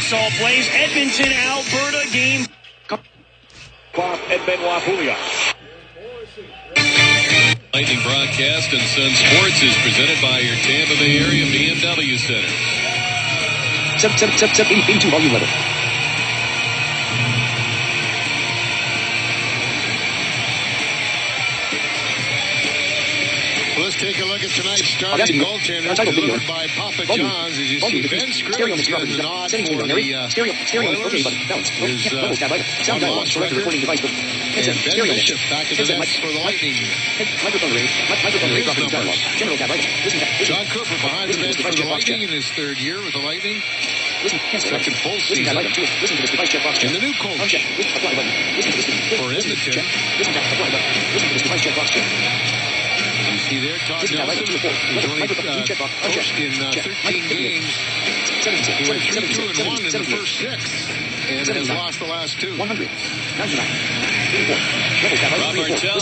Rexall plays Edmonton, Alberta game. Lightning broadcast and Sun Sports is presented by your Tampa Bay area BMW Center. 82 volume level. Let's take a look at tonight's starting goaltender delivered by Papa John's. As you see, Ben Scrivens gives a nod for the Oilers. And Ben Bishop back in the net for the Lightning. John Cooper behind the bench for the Lightning in his third year with the Lightning. Second full season. And the new coach for Edmonton. You see there, Todd Nelson, who's only coached in 13 games. He went 3-2-1 in the first 6 and has lost the last 2. Rob Martell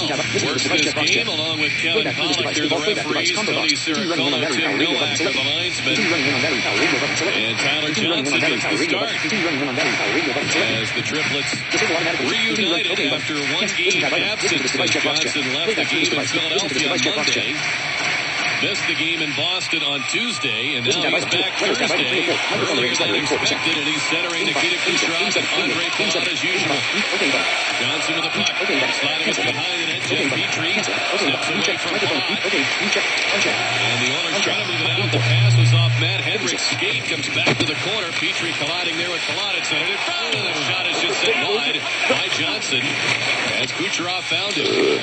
works this game along with Kevin Pollock. They're the referees. Tony Siricola, Tim Nowak are the linesmen. And Tyler Johnson gets the start as the triplets reunited after one game absence as Johnson left the game in Philadelphia on Monday. Missed the game in Boston on Tuesday, and now he's back Thursday, earlier than expected, and he's centering Nikita Kucherov and Andre Palat as usual. Johnson with the puck, sliding it behind the net, Jeff Petrie steps away from Palat. And the Oilers trying to move it out. The pass was off Matt Hendrick's skate, comes back to the corner. Petrie colliding there with Palat, and centered it. And the shot is just sent wide by Johnson as Kucherov found it.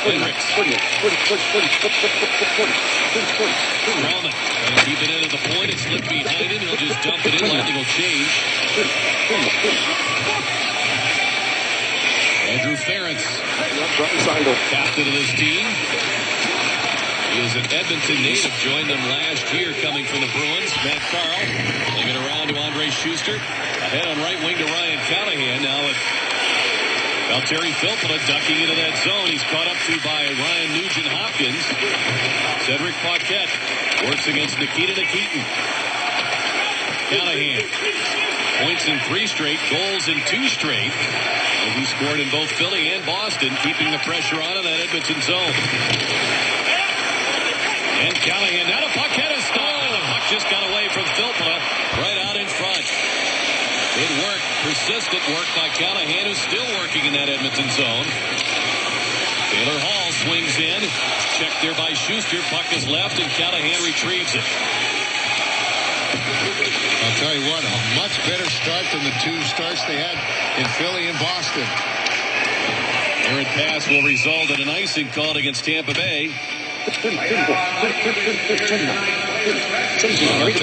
Hendricks. Roman trying to keep it into the point. It's slipped behind him. He'll just dump it in. Lightning will change. Andrew Ferentz, captain of this team. He is an Edmonton native. Joined them last year coming from the Bruins. Matt Carl playing it around to Andre Schuster. Ahead on right wing to Ryan Callahan. Now with Terry Filppula ducking into that zone. He's caught up to by Ryan Nugent-Hopkins. Cedric Paquette works against Nikita Nikitin. Callahan points in 3 straight, goals in 2 straight. And he scored in both Philly and Boston, keeping the pressure on in that Edmonton zone. And Callahan, now to Paquette is stolen. The puck just got away from Filppula, right out in front. Good work, persistent work by Callahan, who's still working in that Edmonton zone. Taylor Hall swings in. Checked there by Schuster. Puck is left, and Callahan retrieves it. I'll tell you what, a much better start than the 2 starts they had in Philly and Boston. Errant pass will result in an icing called against Tampa Bay. I'll tell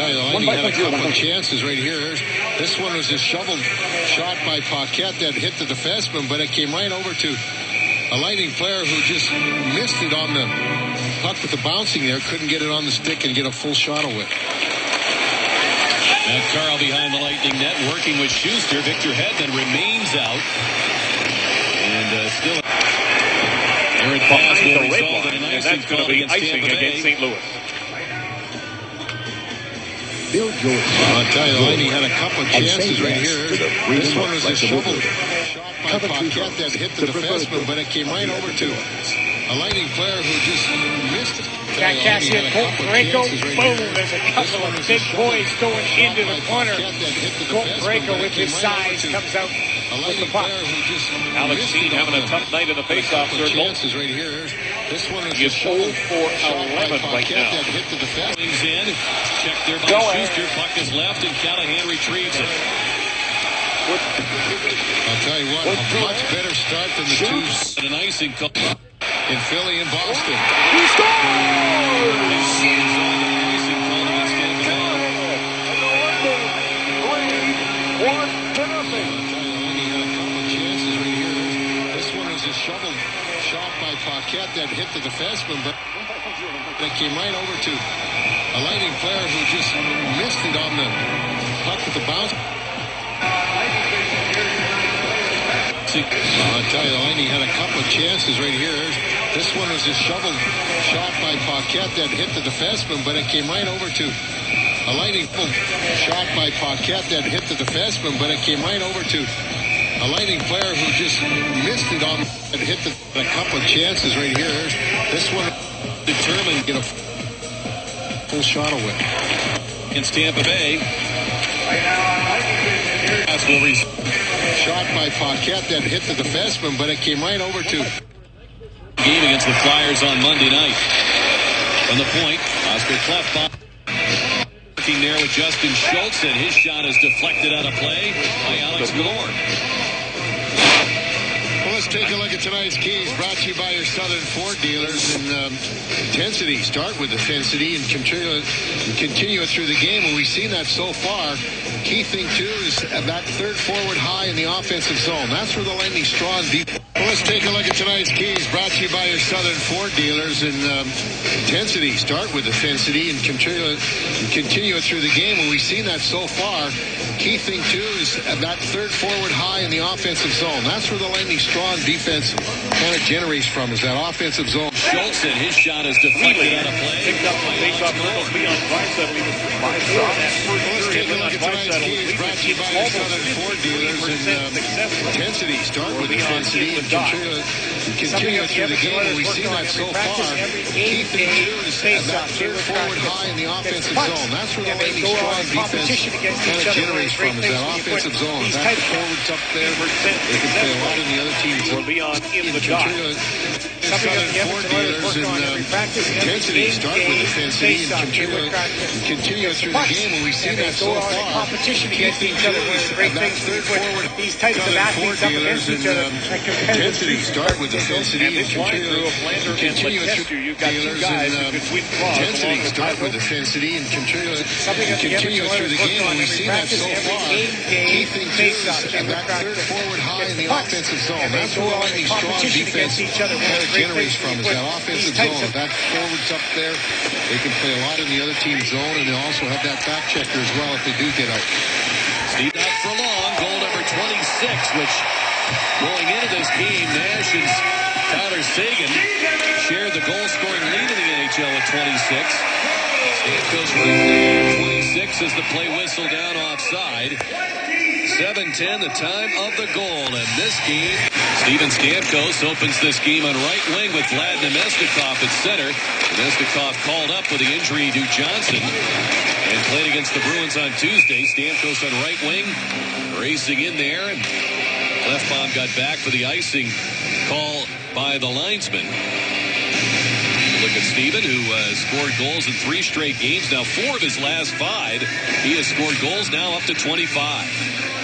you, the Lightning had a couple of chances right here. This one was a shoveled shot by Paquette that hit the defenseman, but it came right over to a Lightning player who just missed it on the puck with the bouncing there, couldn't get it on the stick and get a full shot away. Matt Carl behind the Lightning net, working with Schuster. Victor Hedman remains out. And still... Errant pass will result in an icing called against St. Louis. Bill George. I'll tell you, the Lightning had a couple of chances right here. This one was a shoveled shot by Paquette that hit the defenseman, but it came right over to a Lightning player who just missed it. Got Cassian Colt Parayko. Boom. There's a couple of big boys going into the corner. Colt Parayko with his size comes out with the puck. Alex Steen having a tough night in the faceoff circle. Right here. This one He is 0 for 11 right now. Swings in. Checked there by Schuster. Puck is left, and Callahan retrieves it. I'll tell you what, a much better start than the 2 And an icing call in Philly and Boston. He scores! Shoveled shot by Paquette that hit the defenseman, but that came right over to a Lightning player who just missed it on the puck with the bounce. I'll tell you, the Lightning had a couple of chances right here. This one was a shoveled shot by Paquette that hit the defenseman, but it came right over to a A lightning shot by Paquette that hit the defenseman, but it came right over to a Lightning player who just missed it on and hit a couple of chances right here. This one determined to get a full shot away. Against Tampa Bay. Shot by Paquette that hit the defenseman, but it came right over to game against the Flyers on Monday night. From the point, Oscar Klefbom working there with Justin Schultz, and his shot is deflected out of play by Alex Galore. Well, let's take a look at tonight's keys, brought to you by your Southern Ford dealers. And intensity, start with intensity and continue it through the game. And we've seen that so far. Key thing, too, is that third forward high in the offensive zone. That's where the Lightning strong deep. Well, let's take a look at tonight's keys, brought to you by your Southern Ford dealers. And intensity, start with intensity and continue it through the game. And we've seen that so far. Key thing, too, is that third forward high in the offensive zone. That's where the Lightning strong defense kind of generates from, is that offensive zone. Schultz, and his shot is deflected out of play. Picked up the face-off goal. Leon Draisaitl. He was 5-4 in that first Let's period. take a look at tonight's keys, brought to you by your Southern Ford dealers. And intensity, start with intensity and continue it through the game. And we've seen that so far. Key thing, too, is that third forward high in the offensive zone. That's where the Lightning strong defense kind of generates from, is that offensive zone. That forwards up there. They can play a lot in the other teams. Leon in the dot. Southern Ford dealers and intensity, start with intensity and continue it through the game. And we've seen that so far. Competition against each other. One of the great things to put these types of athletes up against each other. Intensity, start with intensity and continue it through You've got two guys who could sweep the cross. intensity, start with intensity and continue it through the game. And we've seen that so far. Key thing, too, is that third forward high in the offensive zone. That's where the Lightning strong defense kind of generates from, is that offensive zone. That forwards up there, they can play a lot in the other team's zone, and they also have that back checker as well if they do get out. Steve out for long, goal number 26, which going into this game, Nash and Tyler Seguin shared the goal-scoring lead in the NHL at 26. Stamkos right there, 26 as the play whistle down offside. 7:10, the time of the goal. And this game, Steven Stamkos opens this game on right wing with Vlad Nemestikov at center. Nemestikov called up with the injury to Johnson and played against the Bruins on Tuesday. Stamkos on right wing, racing in there, and Klefbom got back for the icing call by the linesman. Look at Steven, who scored goals in 3 straight games. Now 4 of his last 5. He has scored goals now up to 25.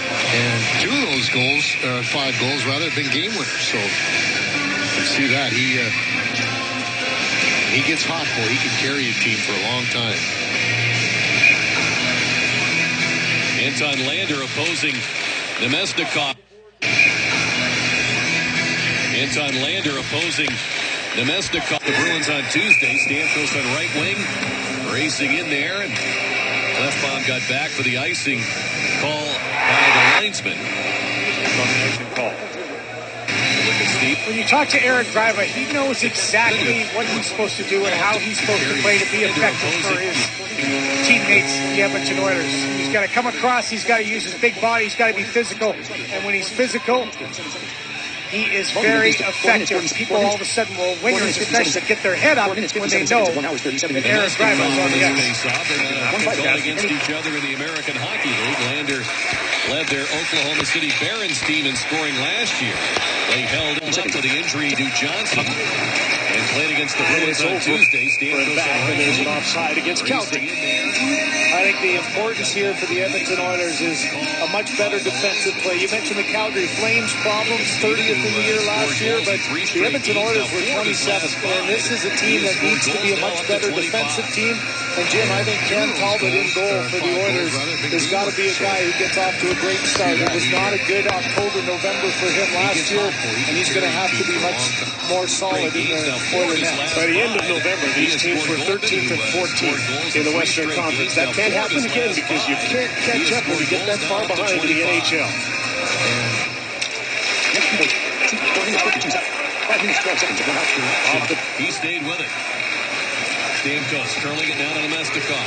And 2 of those goals, 5 goals rather, have been game winners. So you see that. He gets hot, boy. He can carry a team for a long time. Anton Lander opposing Nemestikov. Anton Lander opposing Nemestikov. The Bruins on Tuesday. Stamkos on right wing, racing in there, and Klefbom got back for the icing call by the linesman. On the icing call. Look at Steve. When you talk to Eric Driver, he knows exactly what he's supposed to do and how he's supposed to play to be effective for his teammates, the Edmonton Oilers. He's got to come across, he's got to use his big body, he's got to be physical. And when he's physical, he is very effective. People all of a sudden will wingers especially get their head up when they know that Eric Driver is on the ice. Going against each other in the American Hockey League. Lander led their Oklahoma City Barons team in scoring last year. They held up to the injury to Johnson and played against the Bruins on Tuesday. And there's an offside against Calgary. I think the importance here for the Edmonton Oilers is a much better defensive play. You mentioned the Calgary Flames problems, 30th in the year last year, but the Edmonton Oilers were 27th. And this is a team that needs to be a much better defensive team. And Jim, I think Cam Talbot in goal for the Oilers has got to be a guy who gets off to a great start. It was not a good October, November for him last year, and he's going to have to be much more solid in the Oilers net. By the end of November, these teams were 13th and 14th in the Western Conference. That can't happen again because you can't catch up when you get that far behind in the NHL. He stayed with it. Stamkos curling it down to Nemestikov.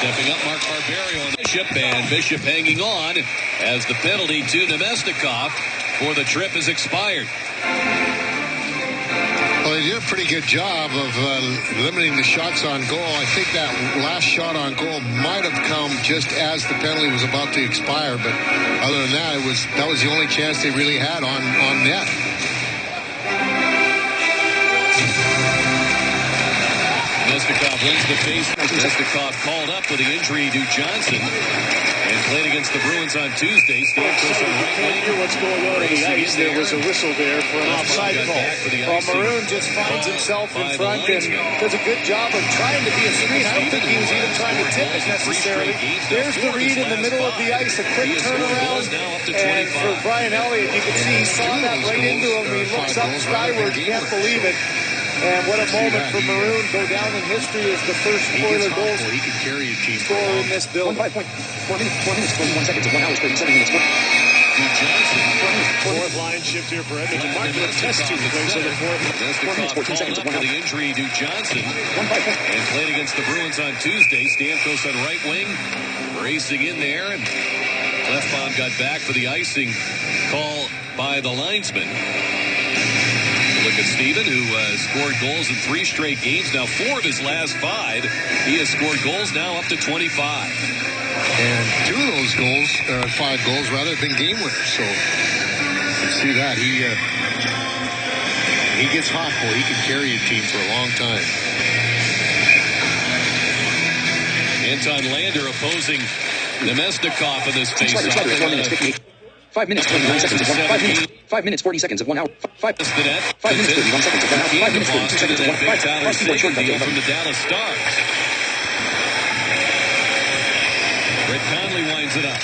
Stepping up, Mark Barberio on Bishop, and Bishop hanging on as the penalty to Nemestikov for the trip is expired. Well, they did a pretty good job of limiting the shots on goal. I think that last shot on goal might have come just as the penalty was about to expire, but other than that, that was the only chance they really had on net. Nemestikov wins the face. Nemestikov called up with the injury to Johnson and played against the Bruins on Tuesday. Stamkos on right wing. Hear what's going on on the ice. There was a whistle there for an offside call. Well, Maroon just finds himself in front and does a good job of trying to be a screen. I don't think he was even trying to tip it necessarily. There's the read in the middle of the ice, a quick turnaround. And for Brian Elliott, you can see he saw that right into him. He looks up skyward, can't believe it. And what a moment for Maroon. Go down in history as the first Oiler goal He can carry a team scorer in this building. 4 minutes, 21 seconds, 1 hour, 37 minutes. Fourth line shift here for Edmonton. Mark Letestu plays on the fourth. Nemestikov called up with the injury to Johnson and played against the Bruins on Tuesday. Stamkos on right wing, racing in there, and Clefbaum got back for the icing call by the linesman. Look at Steven, who scored goals in 3 straight games. Now 4 of his last 5. He has scored goals now up to 25. And 2 of those goals, 5 goals rather, have been game winners. So you see that. He gets hot, boy. He can carry a team for a long time. Anton Lander opposing Nemestikov in this face-off. 5 minutes, 29 seconds, 5 minutes, 40 seconds of 1 hour. 5 minutes, 31 seconds of 1 hour. 5 minutes, 42 seconds of 1 hour. 5 Sagan deal from the Dallas Stars. Brett Conley winds it up.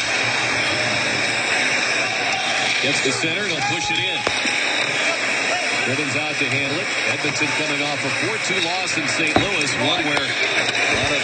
Gets the center, and he'll push it in. Ribbons out to handle it. Edmonton coming off a 4-2 loss in St. Louis, one where a lot of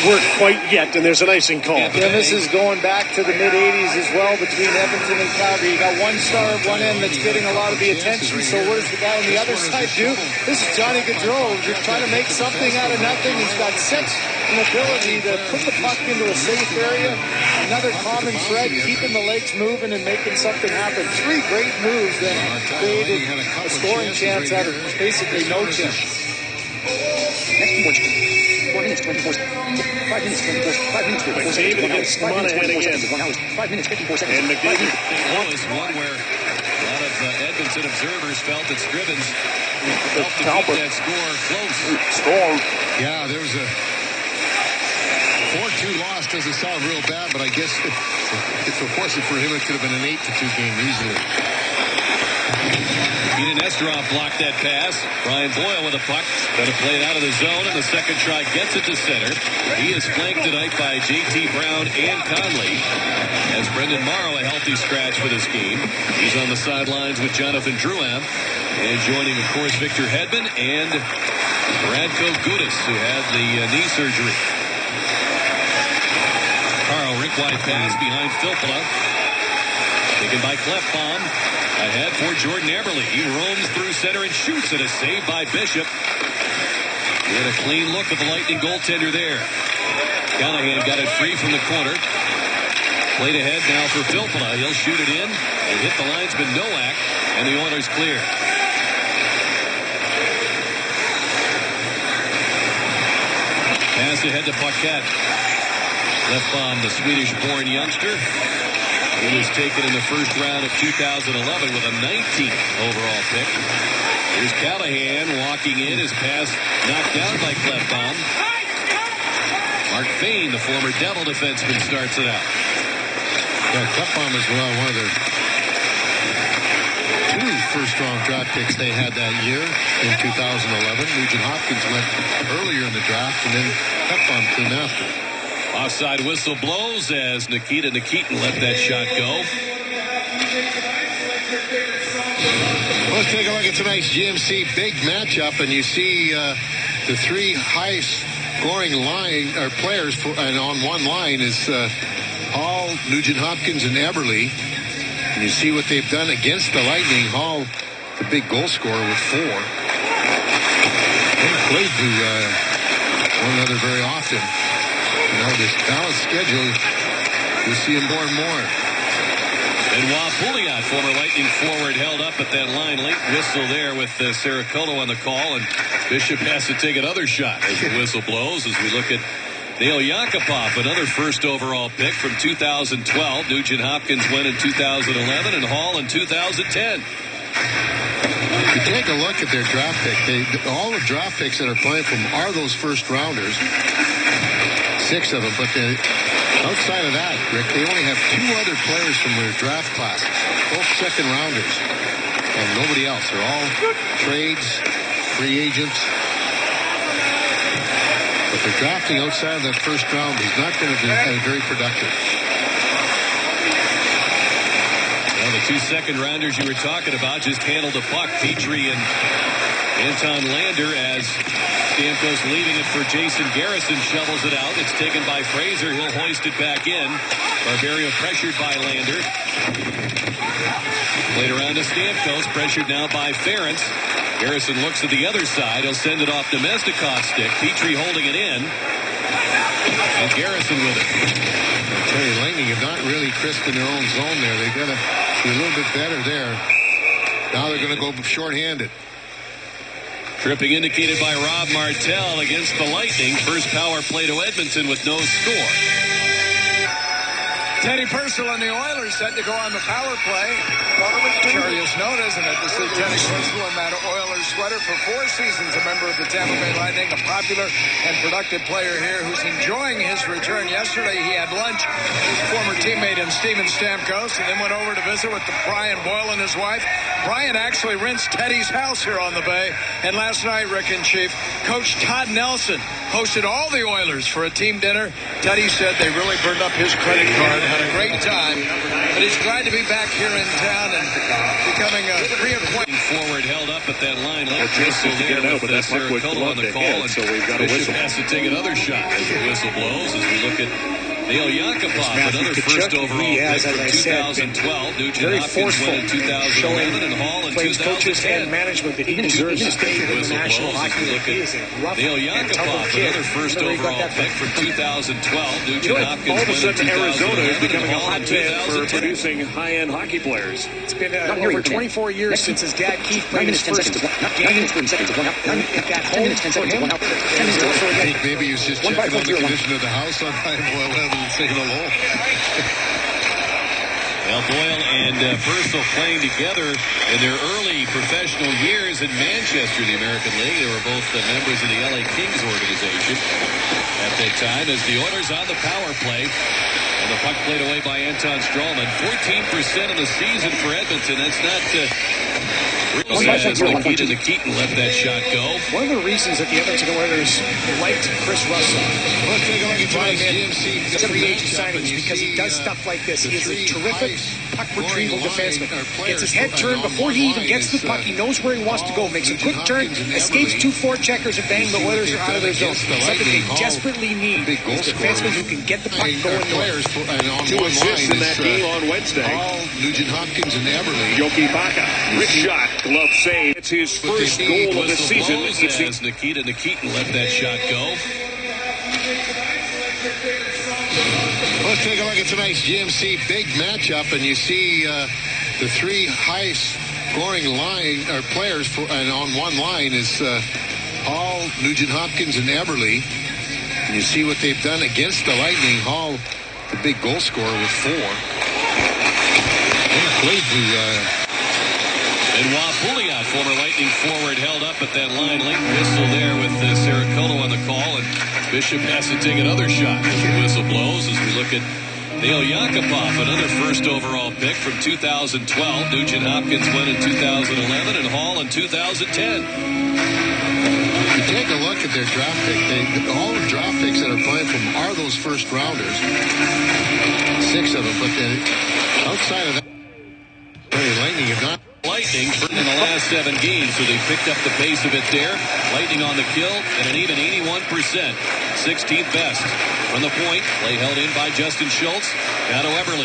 Work quite yet, and there's an icing call. Yeah, this is going back to the mid-'80s as well between Edmonton and Calgary. You got one star at one end that's getting a lot of the attention, so what does the guy on the other side do? This is Johnny Gaudreau. You're trying to make something out of nothing. He's got such an ability to put the puck into a safe area. Another common thread, keeping the legs moving and making something happen. 3 great moves that created a scoring chance out of basically no chance. Next 4 minutes, 24 seconds. 5 minutes, 24 seconds. 1 hour. 5 minutes, 24 seconds. 1 hour. 5 minutes, 54 seconds. And McDavid. Louis, one where a lot of Edmonton observers felt that Scrivens helped to Tampa. keep that score close. Score. Yeah, there was a 4-2 loss. Doesn't sound real bad, but I guess if it wasn't for him, it could have been an 8-2 game easily. Eden Nesterov blocked that pass. Brian Boyle with a puck. Going to play it out of the zone, and the second try gets it to center. He is flanked tonight by J.T. Brown and Conley. As Brendan Morrow, a healthy scratch for this game. He's on the sidelines with Jonathan Drouin. And joining, of course, Victor Hedman and Radko Gudas, who had the knee surgery. Carl, rink wide pass behind Filppula. Taken by Clefbaum. Ahead for Jordan Eberle. He roams through center and shoots it. A save by Bishop. He had a clean look at the Lightning goaltender there. Callahan got it free from the corner. Played ahead now for Filppula. He'll shoot it in and hit the linesman Nowak, and the Oilers clear. Pass ahead to Paquette. Clefbaum, the Swedish-born youngster. He was taken in the first round of 2011 with a 19th overall pick. Here's Callahan walking in. His pass knocked down by Clefbaum. Mark Fane, the former Devil defenseman, starts it out. Yeah, Clefbaum is one of their 2 first-round draft picks they had that year in 2011. Nugent Hopkins went earlier in the draft, and then Clefbaum came after. Offside whistle blows as Nikita Nikitin let that shot go. Let's take a look at tonight's GMC big matchup, and you see the 3 highest-scoring players and on one line is Hall, Nugent Hopkins, and Eberle. And you see what they've done against the Lightning. Hall, the big goal scorer, with 4. They played to one another very often. Now this balanced schedule, you'll see him more and more. And Pouliot, former Lightning forward, held up at that line. Late whistle there with Sericolo on the call, and Bishop has to take another shot as the whistle blows as we look at Nail Yakupov, another first overall pick from 2012. Nugent Hopkins went in 2011 and Hall in 2010. You take a look at their draft pick. All the draft picks that are playing for them are those first rounders. 6 of them, but outside of that, Rick, they only have 2 other players from their draft class, both second rounders, and nobody else. They're all trades, free agents. But they're drafting outside of that first round is not going to be very productive. Well, the 2 second rounders you were talking about just handled the puck. Petrie and Anton Lander as Stamkos leaving it for Jason Garrison, shovels it out. It's taken by Fraser. He'll hoist it back in. Barberio pressured by Lander. Played around to Stamkos, pressured now by Ferentz. Garrison looks at the other side. He'll send it off Nemestikov's stick. Petrie holding it in. And Garrison with it. I tell you, Lightning have not really crisp in their own zone there. They've got to be a little bit better there. Now they're going to go shorthanded. Tripping indicated by Rob Martel against the Lightning. First power play to Edmonton with no score. Teddy Purcell and the Oilers set to go on the power play. Curious note, isn't it, to see Teddy Purcell in that Oilers sweater for 4 seasons, a member of the Tampa Bay Lightning, a popular and productive player here who's enjoying his return. Yesterday he had lunch with his former teammate in Steven Stamkos and then went over to visit with Brian Boyle and his wife. Brian actually rents Teddy's house here on the Bay. And last night, Rick and Chief, Coach Todd Nelson hosted all the Oilers for a team dinner. Teddy said they really burned up his credit card, had a great time, but he's glad to be back here in town and becoming a reacquainted. Forward held up at that line. Well, Jason's to get it out, but that puck would glove the head, so we've got a whistle. Bishop has to take another shot as the whistle blows as we look at Nail Yakupov, another first overall pick from 2012. Nugent Hopkins went in 2011 and Hall in 2010. And management that he deserves to stay in the National Hockey League. He is a rough Nail Yakupov, another first overall pick from 2012. Nugent Hopkins all of a went in sudden, Arizona is 2011 becoming and a Hall in hotbed for 2010. producing high-end hockey players. It's been over 24 years since his dad Keith played his first game. That home for him. I think maybe he was just checking on the condition of the house on Brian Boyle rather than saying hello. Well, Boyle and Purcell playing together in their early professional years in Manchester, the American League. They were both members of the LA Kings organization at that time as the Oilers on the power play. And the puck played away by Anton Stralman. 14% of the season for Edmonton. That's not... Nikita let that shot go. One of the reasons that the Edmonton Oilers liked Chris Russell free agent signings because he does stuff like this. He is a terrific puck retrieval defenseman. Gets his head turned before he even gets the puck. He knows where he wants to go. Makes a quick turn, escapes 2 forecheckers, and bang, the Oilers are out of their zone. Something they desperately need is defensemen who can get the puck going. Two assists in that game on Wednesday. Nugent Hopkins and Eberle. Yoki Baka, rich shot, glove save. It's his first goal of the season. As Nikita let that shot go. Let's take a look at tonight's GMC big matchup, and you see the 3 highest scoring players and on one line is Hall, Nugent Hopkins, and Eberle. And you see what they've done against the Lightning. Hall, the big goal scorer with 4. And Pouliot, former Lightning forward, held up at that line. Late whistle there with Sericolo on the call, and Bishop has to take another shot as the whistle blows as we look at Nail Yakupov, another first overall pick from 2012. Nugent Hopkins went in 2011 and Hall in 2010. You take a look at their draft pick. All the draft picks that are playing for them are those first rounders. 6 of them, but outside of that, Lightning have not. Lightning in the last 7 games, so they picked up the pace of it there. Lightning on the kill at an even 81%. 16th best. From the point, play held in by Justin Schultz. Now to Eberle.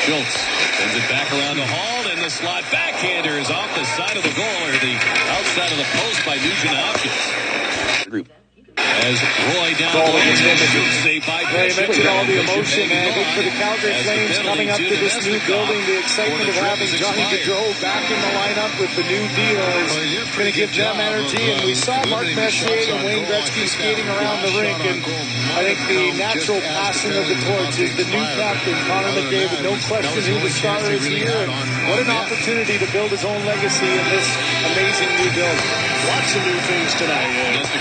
Schultz sends it back around to Hall, and the slot backhander is off the side of the goal, or the outside of the post by Nugent Hopkins. Group. As Roy down low, saved by Bishop. Mentioned all the emotion, man. Look for the Calgary Flames coming up to this new building. The excitement of having Johnny Gaudreau back in the lineup with the new deal is going to give them energy. And we saw Mark Messier and Wayne Gretzky skating around the rink. And I think the natural passing of the torch is the new captain, Connor McDavid. No question who the star is here. And what an opportunity to build his own legacy in this amazing new building. Lots of new things tonight.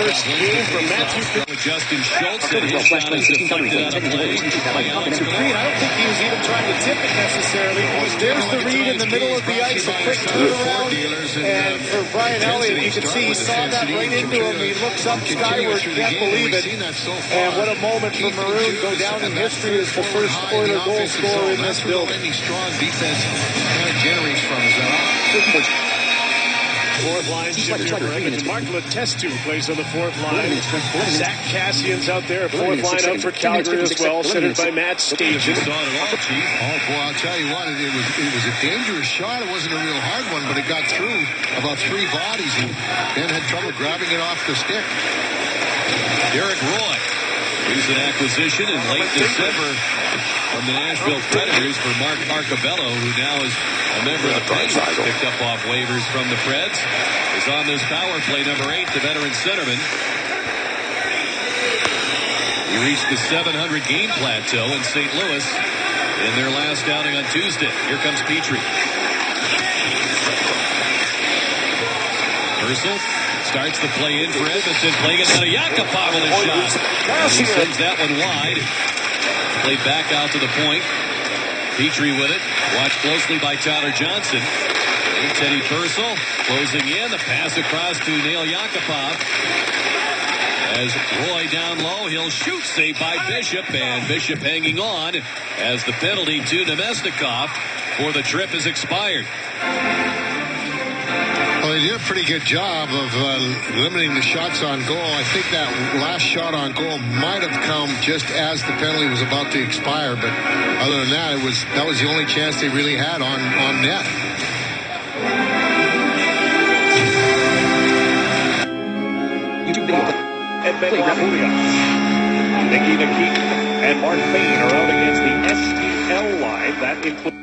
First game from Matthew with Justin Schultz, and his shot is deflected out of play. I don't think he was even trying to tip it necessarily. There's the read in the middle of the ice, a quick turnaround. And for Brian Elliott, you can see he saw that right into him. He looks up skyward, can't believe it. And what a moment for Maroon, go down in history as the first Oiler goal scorer in this building. Any strong defense kind of generates from his fourth line shift here for Edmonton. Mark Letestu plays on the fourth line. Zach Cassian's out there, fourth line out for Calgary as well, centered by Matt Stajan. Oh, boy, I'll tell you what, it was a dangerous shot. It wasn't a real hard one, but it got through about 3 bodies, and Ben had trouble grabbing it off the stick. Derek Roy. He's an acquisition in late December from the Nashville Predators for Mark Marcabello, who now is a member of the Penguins, picked up off waivers from the Preds. Is on this power play, number 8, the veteran centerman. He reached the 700-game plateau in St. Louis in their last outing on Tuesday. Here comes Petrie. Purcell starts the play in for Edmonton, playing it down to Yakupov with a shot. He sends that one wide. Played back out to the point. Petrie with it. Watched closely by Tyler Johnson. And Teddy Purcell closing in. The pass across to Nail Yakupov. As Roy down low, he'll shoot. Saved by Bishop. And Bishop hanging on as the penalty to Nemestikov for the trip is expired. Well, they did a pretty good job of limiting the shots on goal. I think that last shot on goal might have come just as the penalty was about to expire, but other than that, that was the only chance they really had on net. Edmonton, Nicky Nikita and Mark Payne are out against the STL line. That includes.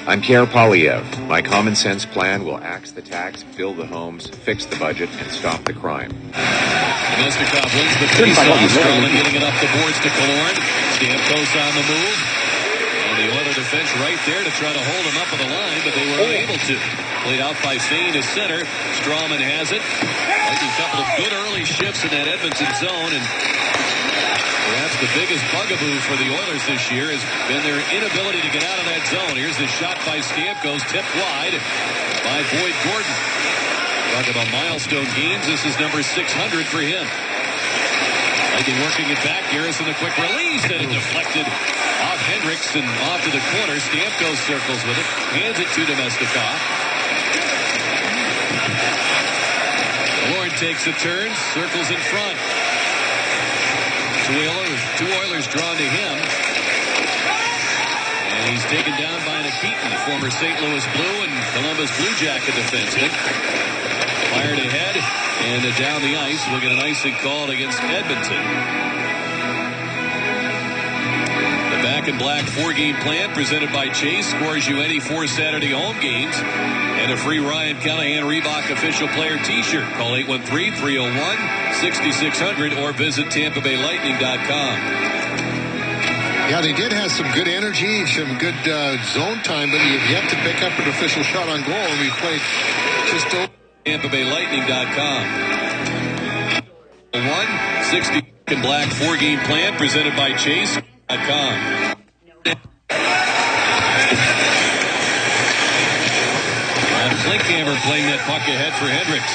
I'm Pierre Polyev. My common sense plan will axe the tax, build the homes, fix the budget, and stop the crime. Nemestikov wins the face-off. Strawman getting it up the boards to Killorn. Stamkos on the move. And the Oiler defense right there to try to hold him up on the line, but they were unable to. Played out by Fane to center. Strawman has it. Like a couple of good early shifts in that Edmonton zone, and perhaps the biggest bugaboo for the Oilers this year has been their inability to get out of that zone. Here's the shot by Stamkos, tipped wide by Boyd Gordon. Talk about milestone games. This is number 600 for him. Lightning working it back. Garrison a quick release, and it deflected off Hendricks and off to the corner. Stamkos circles with it, hands it to Nemestikov. Lord takes a turn, circles in front. Two Oilers drawn to him. And he's taken down by Nikitin, former St. Louis Blue and Columbus Blue Jacket defenseman. Fired ahead and down the ice. We'll get an icing called against Edmonton. The Back in Black 4-game plan presented by Chase scores you any 4 Saturday home games. And a free Ryan Callahan Reebok official player t-shirt. Call 813-301-6600 or visit TampaBayLightning.com. Yeah, they did have some good energy, some good zone time, but you've yet to pick up an official shot on goal, and we played just over. TampaBayLightning.com. 160 in Black 4-game plan presented by Chase.com. Klinkhammer playing that puck ahead for Hendricks.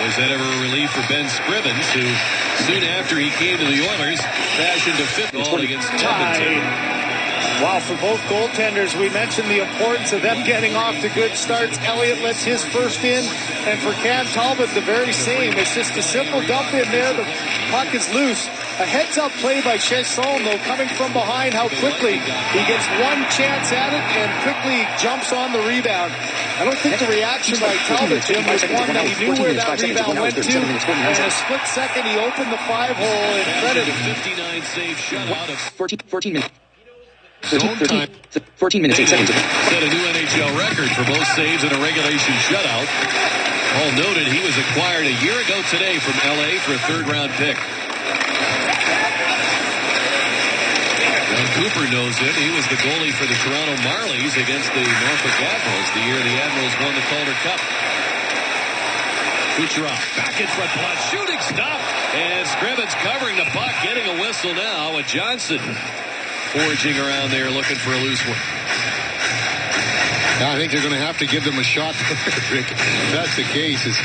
Was that ever a relief for Ben Scrivens, who soon after he came to the Oilers fashioned a 5th goal against Edmonton. Wow, for both goaltenders, we mentioned the importance of them getting off to good starts. Elliott lets his first in, and for Cam Talbot, the very same. It's just a simple dump in there. The puck is loose. A heads-up play by Chesson, though, coming from behind, how quickly he gets one chance at it and quickly jumps on the rebound. I don't think the reaction by Talbot, Jim, was one that he knew where that rebound went to, and in a split second, he opened the 5-hole and credit. 59 save shutout of 14 minutes. 14 minutes, 8 seconds. Set a new NHL record for most saves in a regulation shutout. Paul noted he was acquired a year ago today from LA for a third-round pick. John Cooper knows him. He was the goalie for the Toronto Marlies against the Norfolk Admirals the year the Admirals won the Calder Cup. Kucherov back in front, blood shooting stop, and Scrivens covering the puck, getting a whistle now with Johnson foraging around there looking for a loose one. I think they're going to have to give them a shot, Rick. If that's the case, it's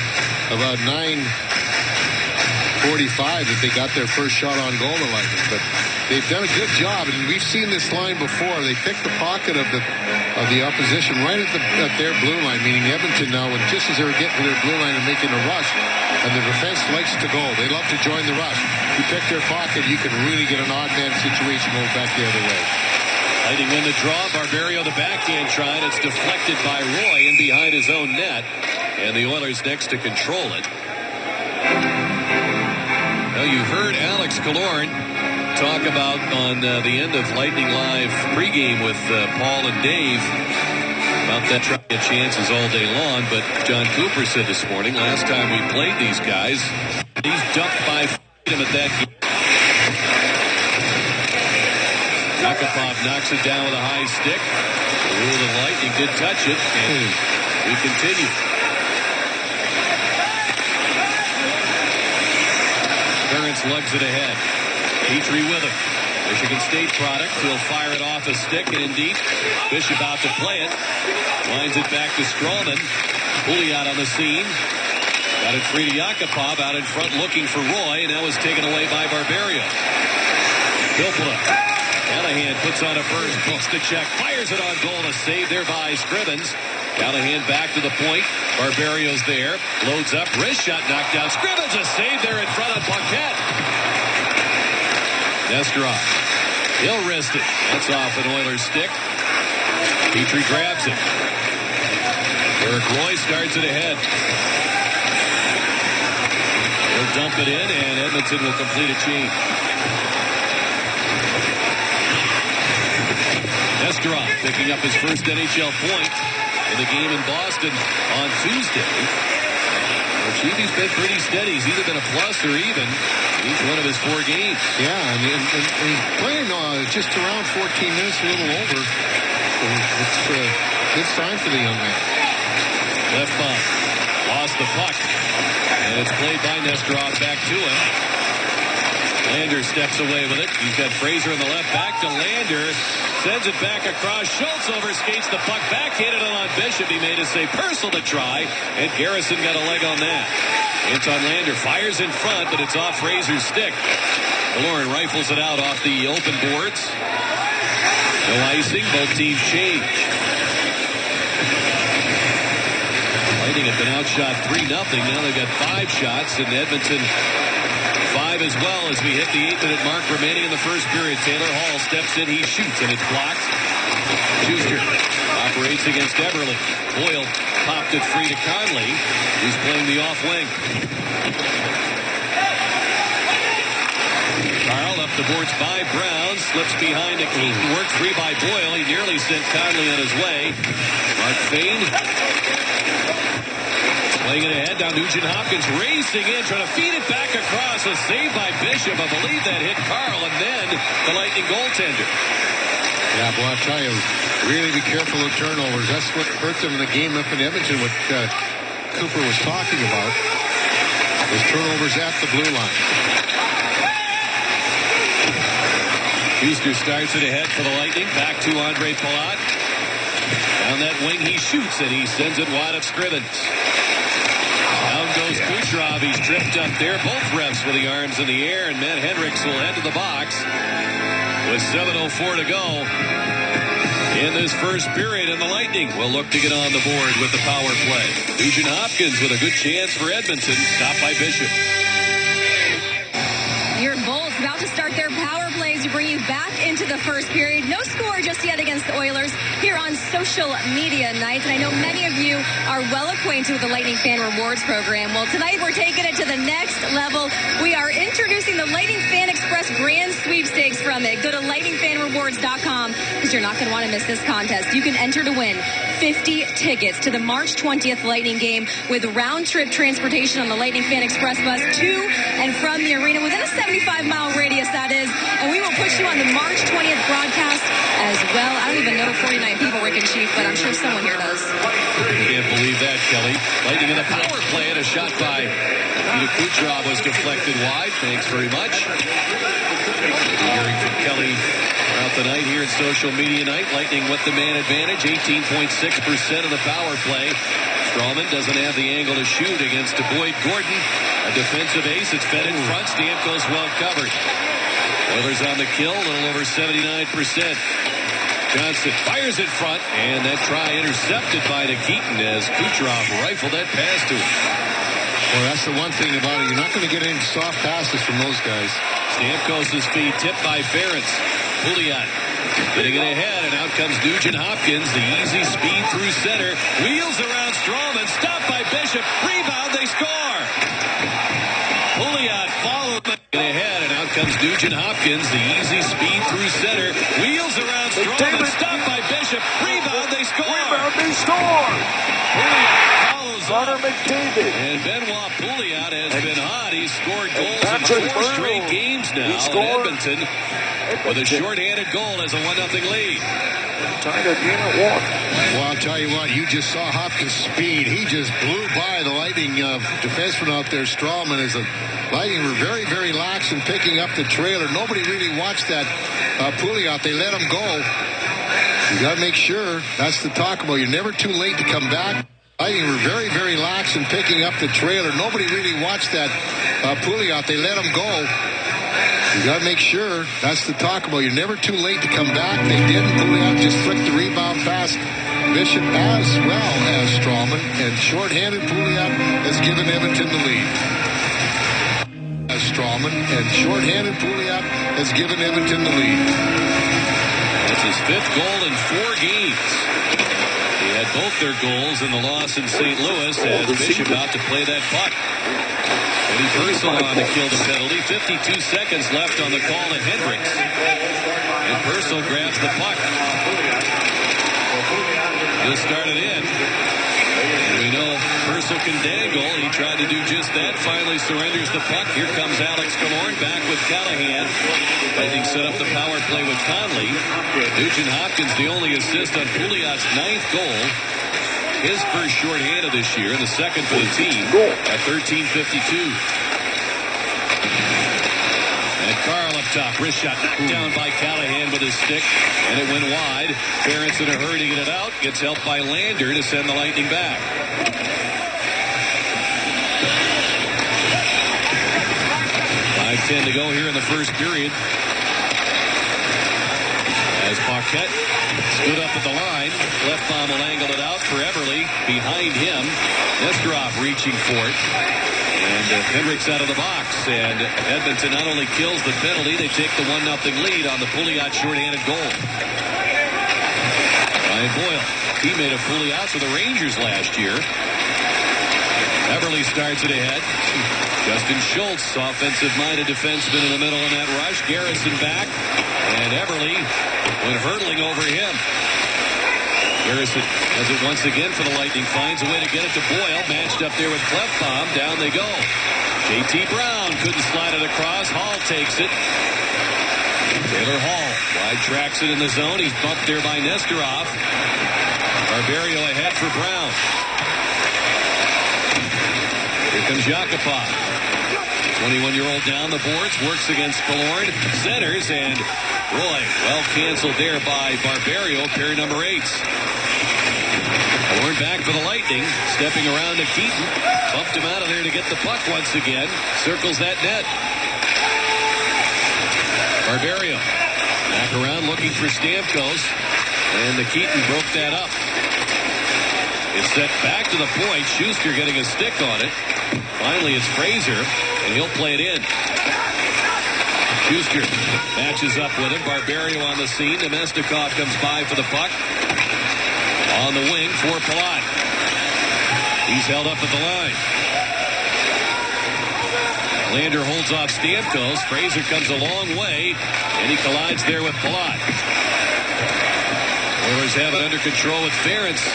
about 9:45 that they got their first shot on goal to Lightning. But they've done a good job, and we've seen this line before. They pick the pocket of the opposition right at their blue line, meaning Edmonton now, and just as they're getting to their blue line and making a rush, and the defense likes to go. They love to join the rush. You pick their pocket, you can really get an odd man situation going back the other way. Lightning win the draw. Barberio the backhand try, and it's deflected by Roy in behind his own net, and the Oilers next to control it. Now you heard Alex Killorn talk about on the end of Lightning Live pregame with Paul and Dave about that trying to get chances all day long, but John Cooper said this morning, last time we played these guys, he's dumped by him at that game. Yakupov knocks it down with a high stick. The rule of the Lightning did touch it, and we continue. Ferentz lugs it ahead. Petrie with him. Michigan State product. He'll fire it off a stick, and indeed, Fish about to play it. Lines it back to Strawman. Pouliot on the scene. Got it free to Yakupov out in front looking for Roy, and that was taken away by Barberio. Filppula. Callahan puts on a burst, books the check, fires it on goal, a save there by Scrivens. Callahan back to the point. Barberio's there. Loads up. Wrist shot knocked down. Scrivens a save there in front of Paquette. Nesterov. He'll wrist it. That's off an Oilers stick. Petrie grabs it. Eric Roy starts it ahead. He'll dump it in, and Edmonton will complete a change. Nesterov picking up his first NHL point in the game in Boston on Tuesday. Well, Chiefy's been pretty steady. He's either been a plus or even each one of his 4 games. Yeah, and he's playing just around 14 minutes, a little over. So it's a good sign for the young man. Left bump. Lost the puck. And it's played by Nesterov back to him. Lander steps away with it. He's got Fraser in the left. Back to Lander. Sends it back across. Schultz overskates the puck. Backhanded it on Bishop. He made a save. Purcell to try. And Garrison got a leg on that. Anton Lander fires in front, but it's off Fraser's stick. Killorn rifles it out off the open boards. No icing. Both teams change. Lightning have been outshot 3-0. Now they've got 5 shots. And Edmonton 5 as well as we hit the 8-minute mark remaining in the first period. Taylor Hall steps in, he shoots, and it's blocked. Schuster operates against Eberle. Boyle popped it free to Conley, who's playing the off wing. Carl up the boards by Brown, slips behind to Keaton, worked free by Boyle. He nearly sent Conley on his way. Mark Fane playing it ahead. Now Nugent Hopkins racing in, trying to feed it back across. A save by Bishop. I believe that hit Carl, and then the Lightning goaltender. Yeah, well, I'll tell you, really be careful of turnovers. That's what hurt them in the game up in Edmonton, what Cooper was talking about. Was turnovers at the blue line. Schuster starts it ahead for the Lightning. Back to Andre Palat. Down that wing he shoots, and he sends it wide of Scrivens. Down goes Kucherov. He's tripped up there. Both refs with the arms in the air, and Matt Hendricks will head to the box with 7:04 to go. in this first period, and the Lightning will look to get on the board with the power play. Nugent Hopkins with a good chance for Edmonton, stopped by Bishop. Your Bulls about to start their power plays to bring you back into the first period. No score just yet against the Oilers here on social media night. And I know many of you are well acquainted with the Lightning Fan Rewards program. Well, tonight we're taking it to the next level. We are introducing the Lightning Fan Express Grand Sweepstakes from it. Go to lightningfanrewards.com because you're not going to want to miss this contest. You can enter to win 50 tickets to the March 20th Lightning game with round-trip transportation on the Lightning Fan Express bus to and from the arena within a 75-mile radius, that is. And we will put you on the March 20th broadcast as well. I don't even know 49 people, Rick and Chief, but I'm sure someone here does. Can't believe that, Kelly. Lightning in the power play, and a shot by Nikita Kucherov was deflected wide. Thanks very much. Hearing from Kelly throughout the night here at Social Media Night. Lightning with the man advantage, 18.6% of the power play. Strawman doesn't have the angle to shoot against Boyd Gordon. A defensive ace. It's fed in front. Stamkos well covered. Oilers on the kill, a little over 79%. Johnson fires in front, and that try intercepted by Nikitin as Kucherov rifled that pass to him. Well, that's the one thing about it. You're not going to get any soft passes from those guys. Stamkos' feed tipped by Ferentz. Pouliot getting it ahead, and out comes Nugent Hopkins. The easy speed through center. Wheels around Strawman. Stopped by Bishop. Rebound. They score. Pouliot followed. Get ahead, and out comes Nugent Hopkins. The easy speed through center. Wheels around Strawman. Stopped by Bishop. Rebound. They score. Pouliot follows up. And Benoit Pouliot has been hot. He's scored goals in 4 straight games now in Edmonton with a shorthanded goal as a 1-0 lead. Well, I'll tell you what, you just saw Hopkins' speed. He just blew by the Lightning defenseman out there, Strawman. As the Lightning were very, very lax in picking up the trailer. Nobody really watched that Pouliot. They let him go. You got to make sure. That's the talk about. You're never too late to come back. Lightning were very, very lax in picking up the trailer. Nobody really watched that Pouliot. They let him go. You got to make sure. That's the talk about. You're never too late to come back. They didn't. Pouliot just flicked the rebound past Bishop as well as Strawman. And shorthanded Pouliot has given Edmonton the lead. As Strawman and shorthanded Pouliot has given Edmonton the lead. That's his 5th goal in 4 games. He had both their goals in the loss in St. Louis as Bishop out to play that puck. Eddie Purcell on to kill the penalty. 52 seconds left on the call to Hendricks. And Purcell grabs the puck. He'll start it in. And we know Purcell can dangle. He tried to do just that. Finally surrenders the puck. Here comes Alex Killorn back with Callahan. Lightning set up the power play with Conley. Nugent Hopkins, the only assist on Pouliot's 9th goal. His first shorthanded this year, the second for the team at 13:52. And Carl up top, wrist shot knocked down by Callahan with his stick, and it went wide. Ferentz in a hurry to get it out, gets helped by Lander to send the Lightning back. 5:10 to go here in the first period. As Paquette stood up at the line, Lefbaum will angle it out for Everly. Behind him, Nesterov reaching for it. And Hendricks out of the box. And Edmonton not only kills the penalty, they take the 1-0 lead on the Pouliot shorthanded goal. Ryan Boyle, teammate of Pouliot for the Rangers last year. Everly starts it ahead. Justin Schultz, offensive-minded defenseman in the middle in that rush. Garrison back. And Everly went hurtling over him. Garrison has it once again for the Lightning. Finds a way to get it to Boyle. Matched up there with Klefbom. Down they go. J.T. Brown couldn't slide it across. Hall takes it. Taylor Hall wide tracks it in the zone. He's bumped there by Nesterov. Barberio ahead for Brown. Here comes Jakubov. 21-year-old down the boards. Works against Killorn. Centers, and Roy well canceled there by Barberio. Pair number 8. Killorn back for the Lightning. Stepping around to Keaton. Bumped him out of there to get the puck once again. Circles that net. Barberio back around looking for Stamkos. And the Keaton broke that up. It's set back to the point. Schuster getting a stick on it. Finally, it's Fraser, and he'll play it in. Schuster matches up with him. Barberio on the scene. Nemestikov comes by for the puck. On the wing for Palat. He's held up at the line. Lander holds off Stamkos. Fraser comes a long way, and he collides there with Palat. Oilers have it under control with Ferentz.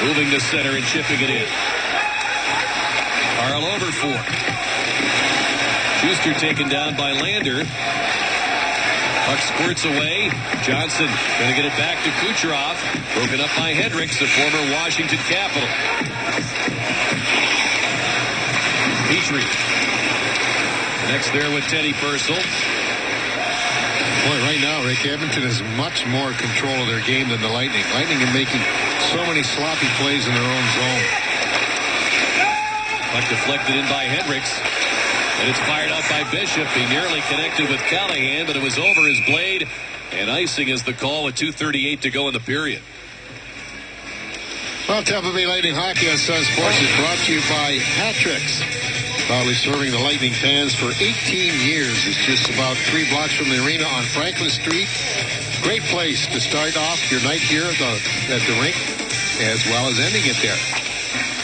Moving to center and chipping it in. Carl over for. Schuster taken down by Lander. Puck squirts away. Johnson going to get it back to Kucherov. Broken up by Hendricks, the former Washington Capital. Petrie. Next there with Teddy Purcell. Boy, right now, Rick, Edmonton has much more control of their game than the Lightning. Lightning are making so many sloppy plays in their own zone. Puck deflected in by Hendricks. And it's fired out by Bishop. He nearly connected with Callahan, but it was over his blade. And icing is the call with 2:38 to go in the period. Well, Tampa Bay Lightning Hockey on Sun Sports is brought to you by Hat-Tricks. Proudly serving the Lightning fans for 18 years. It's just about 3 blocks from the arena on Franklin Street. Great place to start off your night here at the rink, as well as ending it there.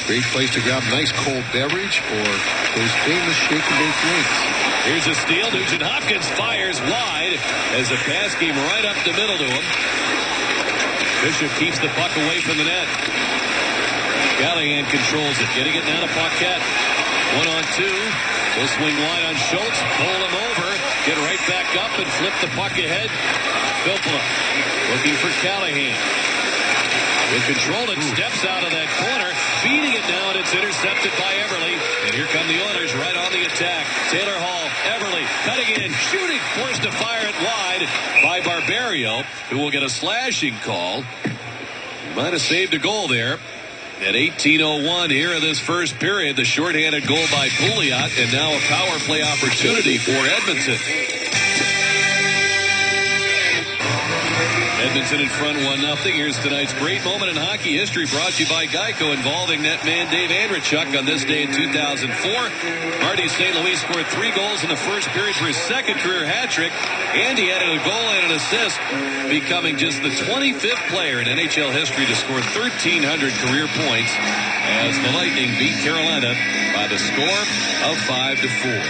Great place to grab a nice cold beverage or those famous shake and bake drinks. Here's a steal. Nugent Hopkins fires wide as the pass came right up the middle to him. Bishop keeps the puck away from the net. Callahan controls it, getting it now to Paquette. 1-on-2. Will swing wide on Schultz. Pull him over. Get right back up and flip the puck ahead. Filppula looking for Callahan. Will control it. Steps out of that corner. Feeding it now, and it's intercepted by Everly. And here come the Oilers right on the attack. Taylor Hall, Everly cutting in, shooting, forced to fire it wide by Barberio, who will get a slashing call. He might have saved a goal there. At 18:01 here in this first period, the shorthanded goal by Pouliot, and now a power play opportunity for Edmonton. Edmonton in front 1-0. Here's tonight's great moment in hockey history, brought to you by Geico, involving netman Dave Andrechuk on this day in 2004. Marty St. Louis scored 3 goals in the first period for his second career hat trick, and he added a goal and an assist, becoming just the 25th player in NHL history to score 1,300 career points as the Lightning beat Carolina by the score of 5-4.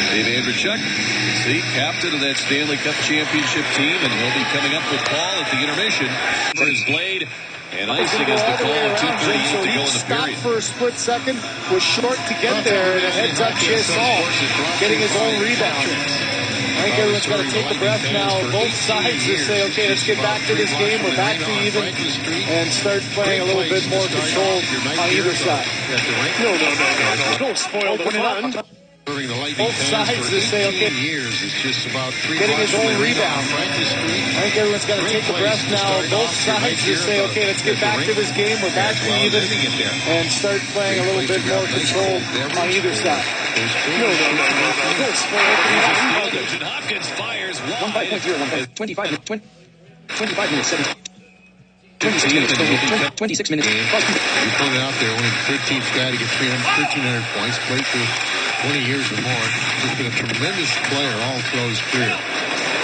Dave Andrechuk, see, captain of that Stanley Cup championship team, and he'll be coming up with Paul at the intermission for his blade. And icing is the call of 2:38 to go in the period. Stopped for a split second, was short to get there, and a heads up Chasson getting his own rebound. I think everyone's got to take a breath now. Both sides just say, okay, let's get back to this game. We're back to even and start playing a little bit more control on either side. No. Don't spoil the fun. Both sides just say, okay, years. It's just about 3 getting his own rebound. I think everyone's got to take a breath now. Both sides just say, okay, let's get back to this game. We're back to even and start playing a little bit more control on either side. No. Don't spoil the Nugent Hopkins fires wide. 1:05.01. 25 minutes. 26 minutes. 26 minutes. You pointed out there, only the 13th guy to get 1,300 points, played for 20 years or more. He's been a tremendous player all throughout his career.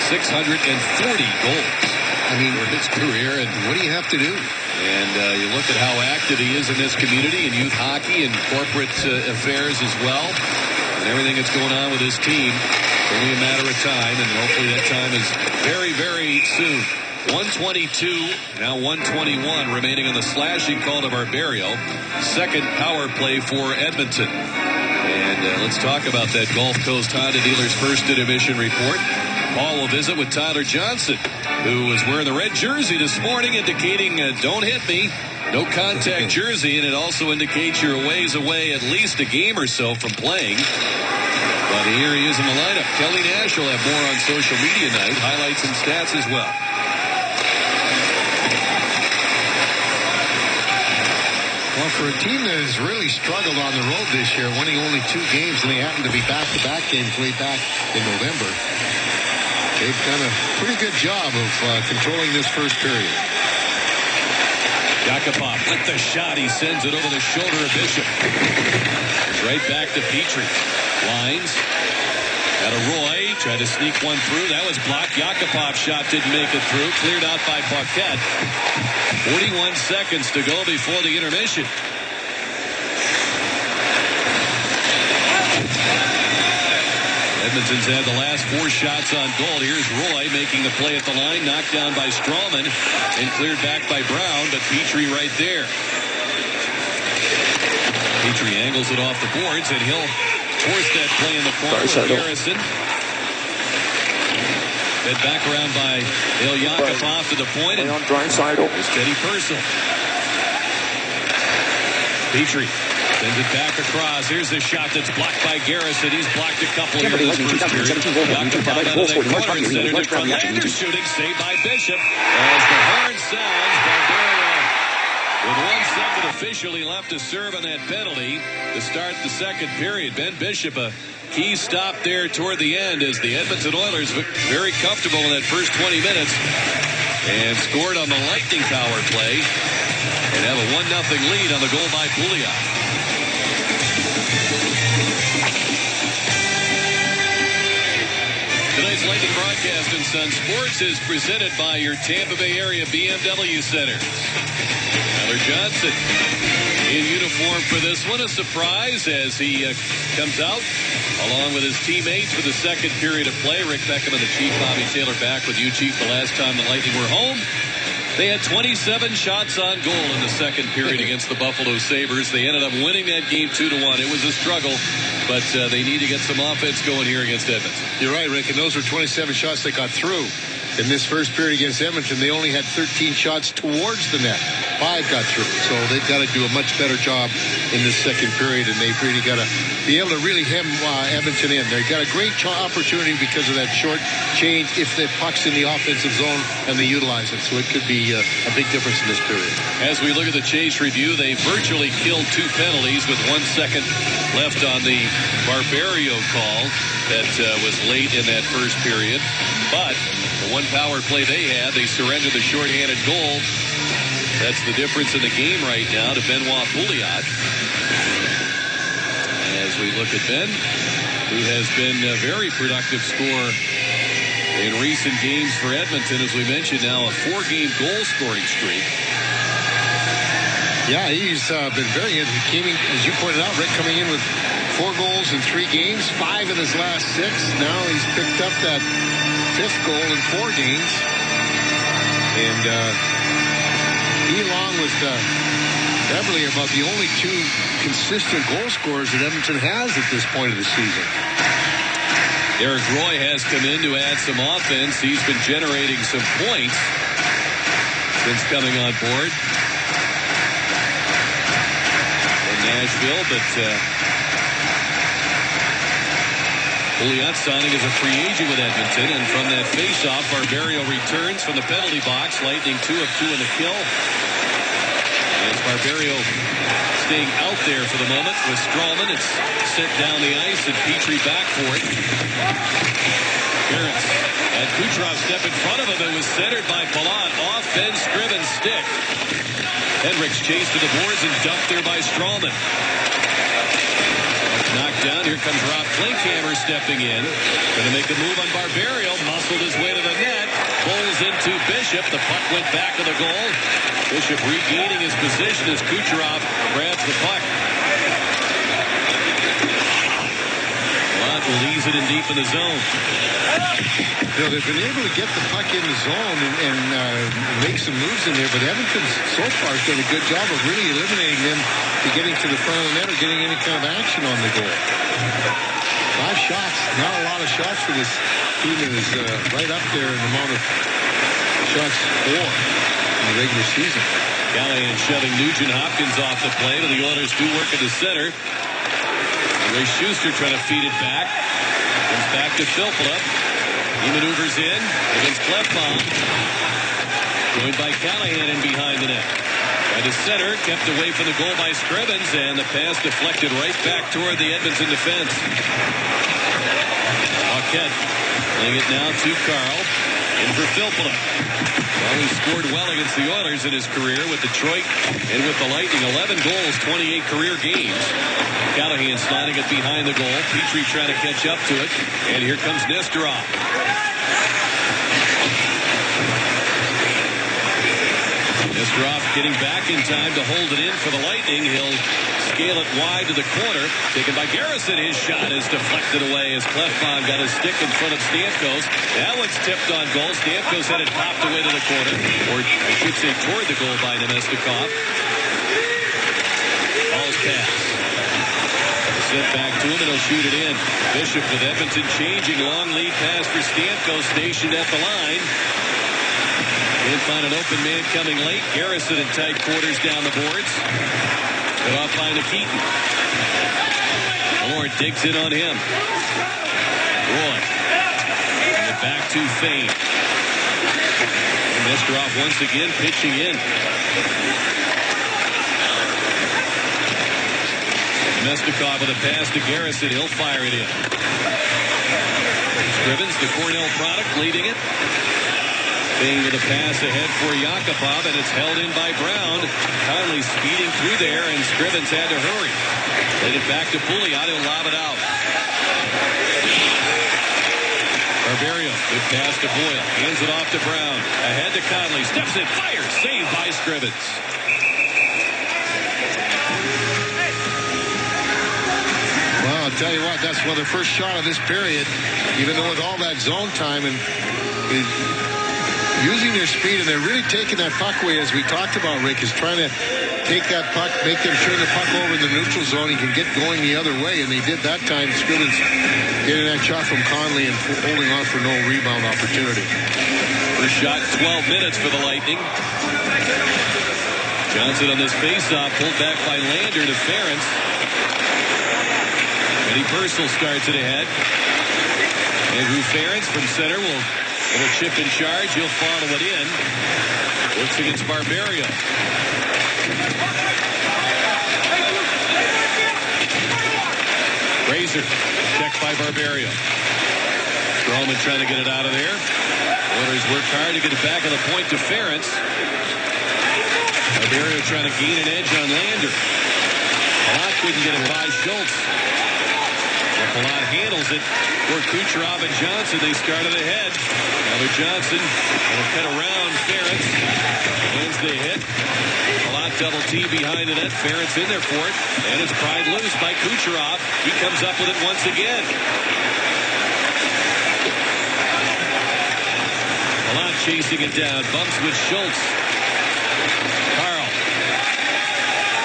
640 goals. I mean, for his career, and what do you have to do? And you look at how active he is in this community, in youth hockey and corporate affairs as well, and everything that's going on with his team. It's only a matter of time, and hopefully that time is very, very soon. 122, now 121 remaining on the slashing call to Barberio. Second power play for Edmonton. And let's talk about that Gulf Coast Honda Dealers First Intermission report. Paul will visit with Tyler Johnson, who was wearing the red jersey this morning, indicating don't hit me. No contact jersey, and it also indicates you're a ways away, at least a game or so from playing. But here he is in the lineup. Kelly Nash will have more on social media night, highlights and stats as well. Well, for a team that has really struggled on the road this year, winning only 2 games, and they happen to be back-to-back games way back in November. they've done a pretty good job of controlling this first period. Yakupov with the shot. He sends it over the shoulder of Bishop. Right back to Petrie. Lines. Got a Roy. Tried to sneak one through. That was blocked. Yakupov's shot didn't make it through. Cleared out by Paquette. 41 seconds to go before the intermission. Edmonton's had the last 4 shots on goal. Here's Roy making the play at the line. Knocked down by Strawman and cleared back by Brown, but Petrie right there. Petrie angles it off the boards, and he'll force that play in the corner with Garrison. Fed back around by Yakupov to the point, and it's Teddy Purcell. Petrie sends it back across. Here's the shot that's blocked by Garrison. He's blocked a couple here in this first period. Yakupov out of that corner and centered it from Landers shooting. Saved by Bishop. As the horn sounds, Barberio with 1 second officially left to serve on that penalty to start the second period. Ben Bishop, a key stop there toward the end as the Edmonton Oilers very comfortable in that first 20 minutes and scored on the Lightning power play and have a 1-0 lead on the goal by Pouliot. Tonight's Lightning broadcast in Sun Sports is presented by your Tampa Bay area BMW Center. Tyler Johnson in uniform for this one. A surprise as he comes out along with his teammates for the second period of play. Rick Beckham and the Chief, Bobby Taylor, back with you, Chief, the last time the Lightning were home. They had 27 shots on goal in the second period against the Buffalo Sabres. They ended up winning that game 2-1. It was a struggle, but they need to get some offense going here against Edmonton. You're right, Rick, and those were 27 shots that got through. In this first period against Edmonton, they only had 13 shots towards the net. 5 got through. So they've got to do a much better job in this second period, and they've really got to be able to really hem Edmonton in. They've got a great opportunity because of that short change if the puck's in the offensive zone and they utilize it. So it could be a big difference in this period. As we look at the Chase review, they virtually killed 2 penalties with 1 second left on the Barberio call that was late in that first period. But the 1 power play they had, they surrendered the shorthanded goal. That's the difference in the game right now to Benoit Pouliot. As we look at Ben, who has been a very productive scorer in recent games for Edmonton, as we mentioned, now a 4-game goal-scoring streak. Yeah, he's been very good. He came in, as you pointed out, Rick, coming in with 4 goals in 3 games, 5 in his last 6. Now he's picked up that 5th goal in 4 games. And he, along with Beverly, are about the only 2 consistent goal scorers that Edmonton has at this point of the season. Derek Roy has come in to add some offense. He's been generating some points since coming on board in Nashville, but Pouliot signing as a free agent with Edmonton, and from that faceoff, Barberio returns from the penalty box. Lightning 2 of 2 in the kill. As Barberio staying out there for the moment with Strawman, it's sent down the ice, and Petrie back for it. Barrett had Kucherov step in front of him. It was centered by Palat off Ben Scriven's stick. Hendricks chased to the boards and dumped there by Strawman. Knocked down. Here comes Rob Klinkhammer stepping in. Going to make a move on Barberio. Muscled his way to the net. Bowls into Bishop. The puck went back to the goal. Bishop regaining his position as Kucherov grabs the puck. Lott leaves it in deep in the zone. You know, they've been able to get the puck in the zone and make some moves in there, but Edmonton so far has done a good job of really eliminating them to getting to the front of the net or getting any kind of action on the goal. 5 shots, not a lot of shots for this team that is right up there in the amount of shots for in the regular season. Callahan shoving Nugent Hopkins off the play, but the Oilers do work at the center. Ray Schuster trying to feed it back. Comes back to Filppula. He maneuvers in against Klefbom. Joined by Callahan in behind the net. By the center, kept away from the goal by Scrivens, and the pass deflected right back toward the Edmonton defense. Paquette Playing it now to Carl. In for Filppula. Well, he scored well against the Oilers in his career with Detroit and with the Lightning. 11 goals, 28 career games. Callahan sliding it behind the goal. Petrie trying to catch up to it. And here comes Nesterov. Nesterov getting back in time to hold it in for the Lightning. He'll scale it wide to the corner. Taken by Garrison. His shot is deflected away as Klefbom got his stick in front of Stamkos. That one's tipped on goal. Stamkos had it popped away to the corner. Or I should say toward the goal by Nemestikov. Ball's pass. Sent back to him and he'll shoot it in. Bishop with Edmonton changing. Long lead pass for Stamkos stationed at the line. Can't find an open man coming late. Garrison in tight quarters down the boards. Cut off by Nikitin. Lord digs in on him. Roy. And it back to Fane. Nesterov once again pitching in. Nemestikov with a pass to Garrison. He'll fire it in. Scrivens, the Cornell product, leading it. Fane with a pass ahead for Yakupov, and it's held in by Brown. Conley speeding through there, and Scrivens had to hurry. Laid it back to Pouliot. He'll lob it out. Barberio, good pass to Boyle. Hands it off to Brown. Ahead to Conley. Steps in, fires. Saved by Scrivens. Well, I'll tell you what, that's the first shot of this period, even though with all that zone time and using their speed, and they're really taking that puck away, as we talked about, Rick, is trying to take that puck, make them turn the puck over in the neutral zone. He can get going the other way, and they did that time. Scrivens getting that shot from Conley and holding on for no rebound opportunity. First shot, 12 minutes for the Lightning. Johnson on this faceoff, pulled back by Lander to Ferentz. Eddie Purcell starts it ahead. Andrew Ferentz from center will chip in charge. He'll follow it in. Works against Barberio. Fraser checked by Barberio. Stroman trying to get it out of there. Oilers work hard to get it back on the point to Ferentz. Barberio trying to gain an edge on Lander. Palat couldn't get it by Schultz. Palat handles it for Kucherov and Johnson. They started ahead. Now they're Johnson. Will cut around Ferentz. Wins the hit. Palat double T behind the net. Ferentz in there for it. And it's pried loose by Kucherov. He comes up with it once again. Palat chasing it down. Bumps with Schultz.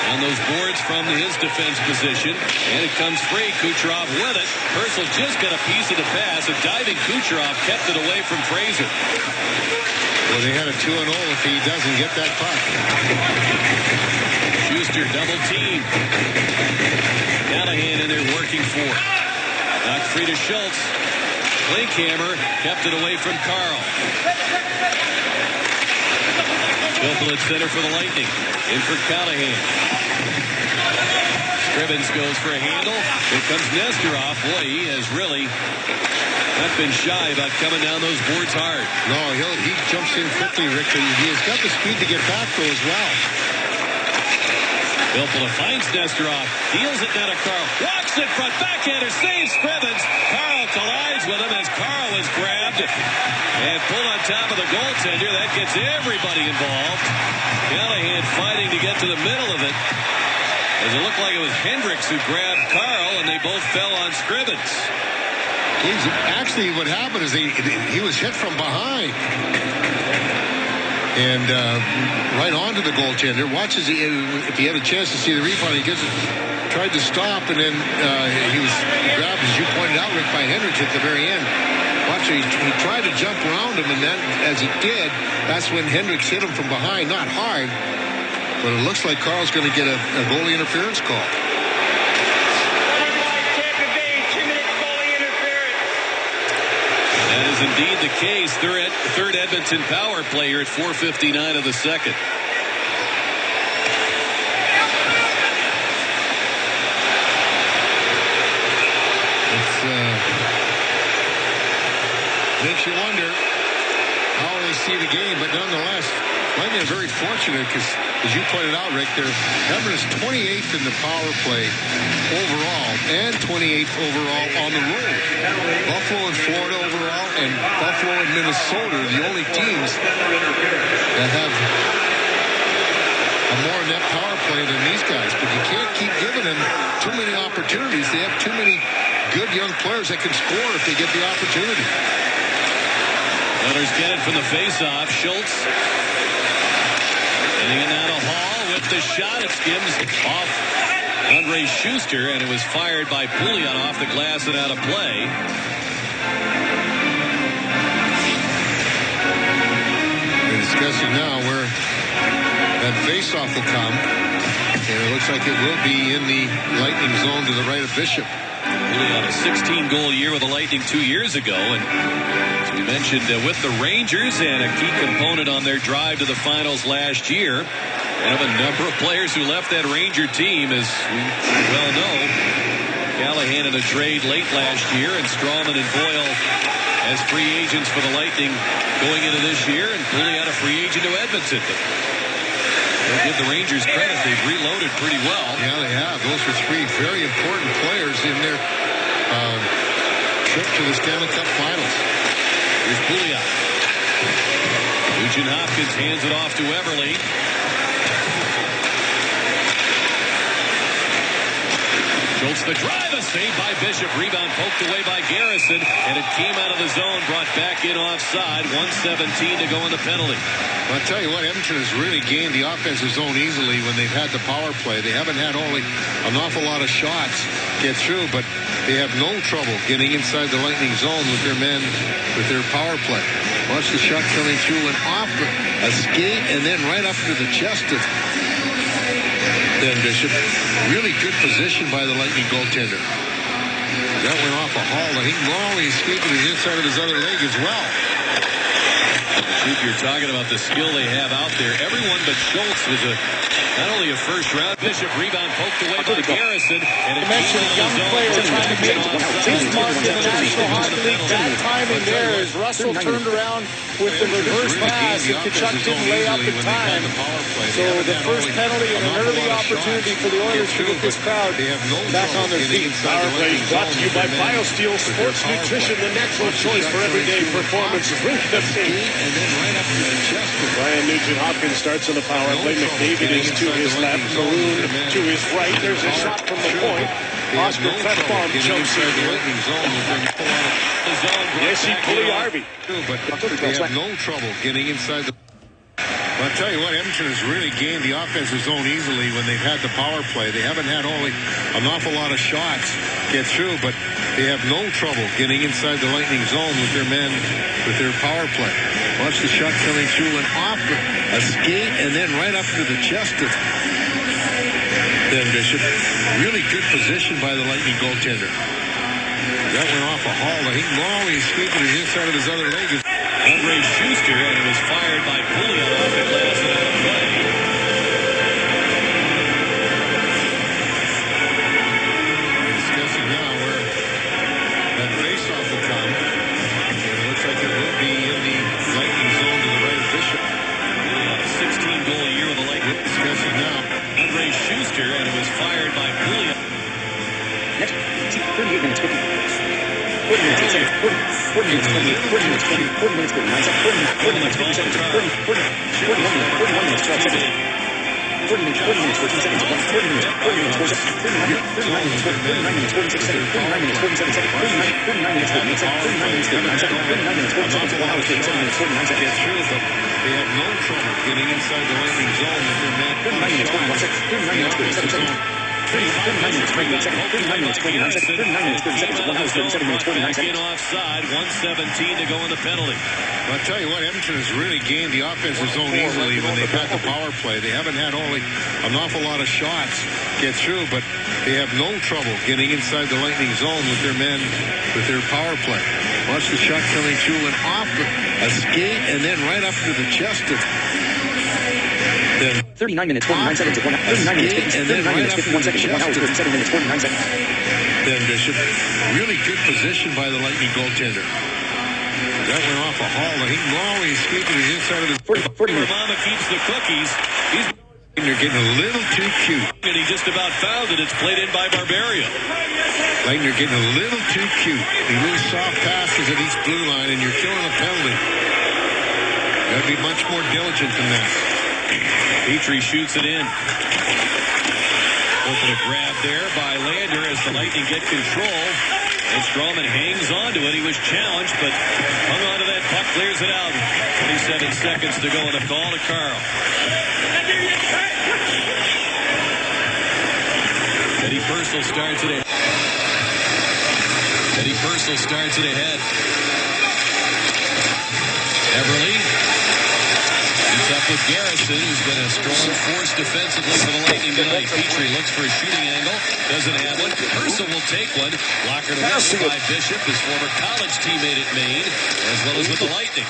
On those boards from his defense position. And it comes free. Kucherov with it. Purcell just got a piece of the pass. A diving Kucherov kept it away from Fraser. Well, they had a 2-0 if he doesn't get that puck. Schuster double team. Callahan in there working for it. Knocked free to Schultz. Klinkhammer kept it away from Carl. Filppula at center for the Lightning. In for Callahan. Scrivens goes for a handle. Here comes Nesterov. Boy, he has really not been shy about coming down those boards hard. No, he jumps in quickly, Rick. He has got the speed to get back, though, as well. Filppula finds Nesterov. Deals it down to Carl. Walks in front. Backhander saves Scrivens. Carl collides with him as Carl is grabbed and pulled on top of the goaltender. That gets everybody involved. Callahan fighting to get to the middle of it. As it looked like it was Hendricks who grabbed Carl, and they both fell on Scrivens. Actually, what happened is he was hit from behind. And right onto the goaltender. Watches if he had a chance to see the rebound, he gets it, tried to stop, and then he was grabbed, as you pointed out, Rick, by Hendricks at the very end. Watch, he tried to jump around him, and then as he did, that's when Hendricks hit him from behind. Not hard, but it looks like Carl's going to get a goalie interference call. That is indeed the case. Third Edmonton power play here at 4:59 of the second. you wonder how they see the game, but nonetheless, Lightning are very fortunate because, as you pointed out, Rick, Edmonton is 28th in the power play overall and 28th overall on the road. Buffalo and Florida overall, and Buffalo and Minnesota are the only teams that have a more net power play than these guys. But you can't keep giving them too many opportunities. They have too many good young players that can score if they get the opportunity. Oilers get it from the faceoff. Schultz. Getting it now to Hall with the shot. It skims off Andre Schuster, and it was fired by Pouliot off the glass and out of play. We're discussing now where that faceoff will come, and it looks like it will be in the Lightning zone to the right of Bishop. Pouliot, a 16-goal year with the Lightning 2 years ago, and as we mentioned, with the Rangers and a key component on their drive to the finals last year. And of a number of players who left that Ranger team, as we well know, Callahan in a trade late last year, and Strawman and Boyle as free agents for the Lightning going into this year, and Pouliot a free agent to Edmonton. I'll give the Rangers credit. They've reloaded pretty well. Yeah, they have. Those were three very important players in their trip to the Stanley Cup Finals. Here's Pouliot. Nugent Hopkins hands it off to Everly. Schultz the drive, a save by Bishop. Rebound poked away by Garrison, and it came out of the zone, brought back in offside. 1:17 to go in the penalty. Well, I'll tell you what, Edmonton has really gained the offensive zone easily when they've had the power play. They haven't had only an awful lot of shots get through, but they have no trouble getting inside the Lightning zone with their men, with their power play. Watch the shot coming through and off a skate, and then right up to the chest of then Bishop. Really good position by the Lightning goaltender. That went off a Hall. I think Morley escaped with his inside of his other leg as well. You're talking about the skill they have out there. Everyone but Schultz was not only a first-round. Bishop rebound poked away by Garrison. And you mentioned young players trying to make his mark in the National Hockey League. That timing there as Russell turned around with the reverse pass, and Tkachuk didn't lay up in time. So the first penalty and an early opportunity for the Oilers to get this crowd back on their feet. Power play brought to you by BioSteel Sports Nutrition, the natural choice for everyday performance. Drink the thing. And then right up to the chest. Brian Nugent Hopkins starts on the power play. McDavid is to his left. Maroon to his right. There's a shot from the point. Oscar Klefbom jumps in the Lightning zone. Yes, he pulled Harvey. But they have no trouble getting inside the... Well, I'll tell you what, Edmonton has really gained the offensive zone easily when they've had the power play. They haven't had only an awful lot of shots get through, but they have no trouble getting inside the Lightning zone with their men, with their power play. Watch the shot coming through and off a skate, and then right up to the chest of then Bishop. Really good position by the Lightning goaltender. That went off a Hall. I think Morley escaped with his inside of his other leg. Andre Schuster, and it was fired by Pouliot off the glass and out of play. Discussing now where that faceoff will come. And it looks like it will be in the Lightning zone to the right of Bishop. Pouliot, a 16-goal year with the Lightning. Discussing now. Andre Schuster, and it was fired by Pouliot. Next, 38 minutes, 50. 40 minutes, 8 seconds, 40 minutes, 28, 40 minutes, 20, 40 minutes, 39 seconds, 40 minutes, 50 seconds, 41 minutes, 12 seconds, 40 minutes, 14 seconds, 40 minutes, 4 seconds, 39 minutes, 46 seconds, 39 minutes, 47 seconds, 49 minutes, 48 seconds, 49 minutes, 39 seconds, 49 minutes, 40 seconds, 1 hour, 37 minutes, 49 seconds. They have no trouble getting inside the Lightning zone with their men. 39 minutes, 41 seconds, 39 minutes, 37 seconds. 39 minutes, 28 seconds, 39 minutes, 29 seconds, 39 minutes, 30 seconds, 1 hour, 37 minutes, 49 seconds. Offside, 1:17 to go in the penalty. Well, I'll tell you what, Edmonton has really gained the offensive zone easily when they've had the power play. They haven't had only an awful lot of shots get through, but they have no trouble getting inside the Lightning zone with their men, with their power play. Watch the shot coming through and off a skate, and then right up to the chest of... 39 minutes, 49 seconds, 39 minutes, 51 seconds, 1 hour, 37 minutes, 49 seconds. Then Bishop, really good position by the Lightning goaltender. That went off a haul. He always speaking to the inside of his 40 minutes. Mama keeps the cookies. You're getting a little too cute. And he just about found it. It's played in by Barberio. Like you're getting a little too cute. You lose soft passes at each blue line, and you're killing a penalty. You got to be much more diligent than that. Petrie shoots it in. Open a grab there by Lander as the Lightning get control. And Strawman hangs on to it. He was challenged, but hung on to that puck, clears it out. 27 seconds to go, and a call to Carl. Eddie Purcell starts it ahead. Eddie Purcell starts it ahead. Everly. He's up with Garrison, who's been a strong force defensively for the Lightning tonight. Petrie looks for a shooting angle. Doesn't have one. Purcell will take one. Blocker to whistle by Bishop, his former college teammate at Maine, as well as with the Lightning.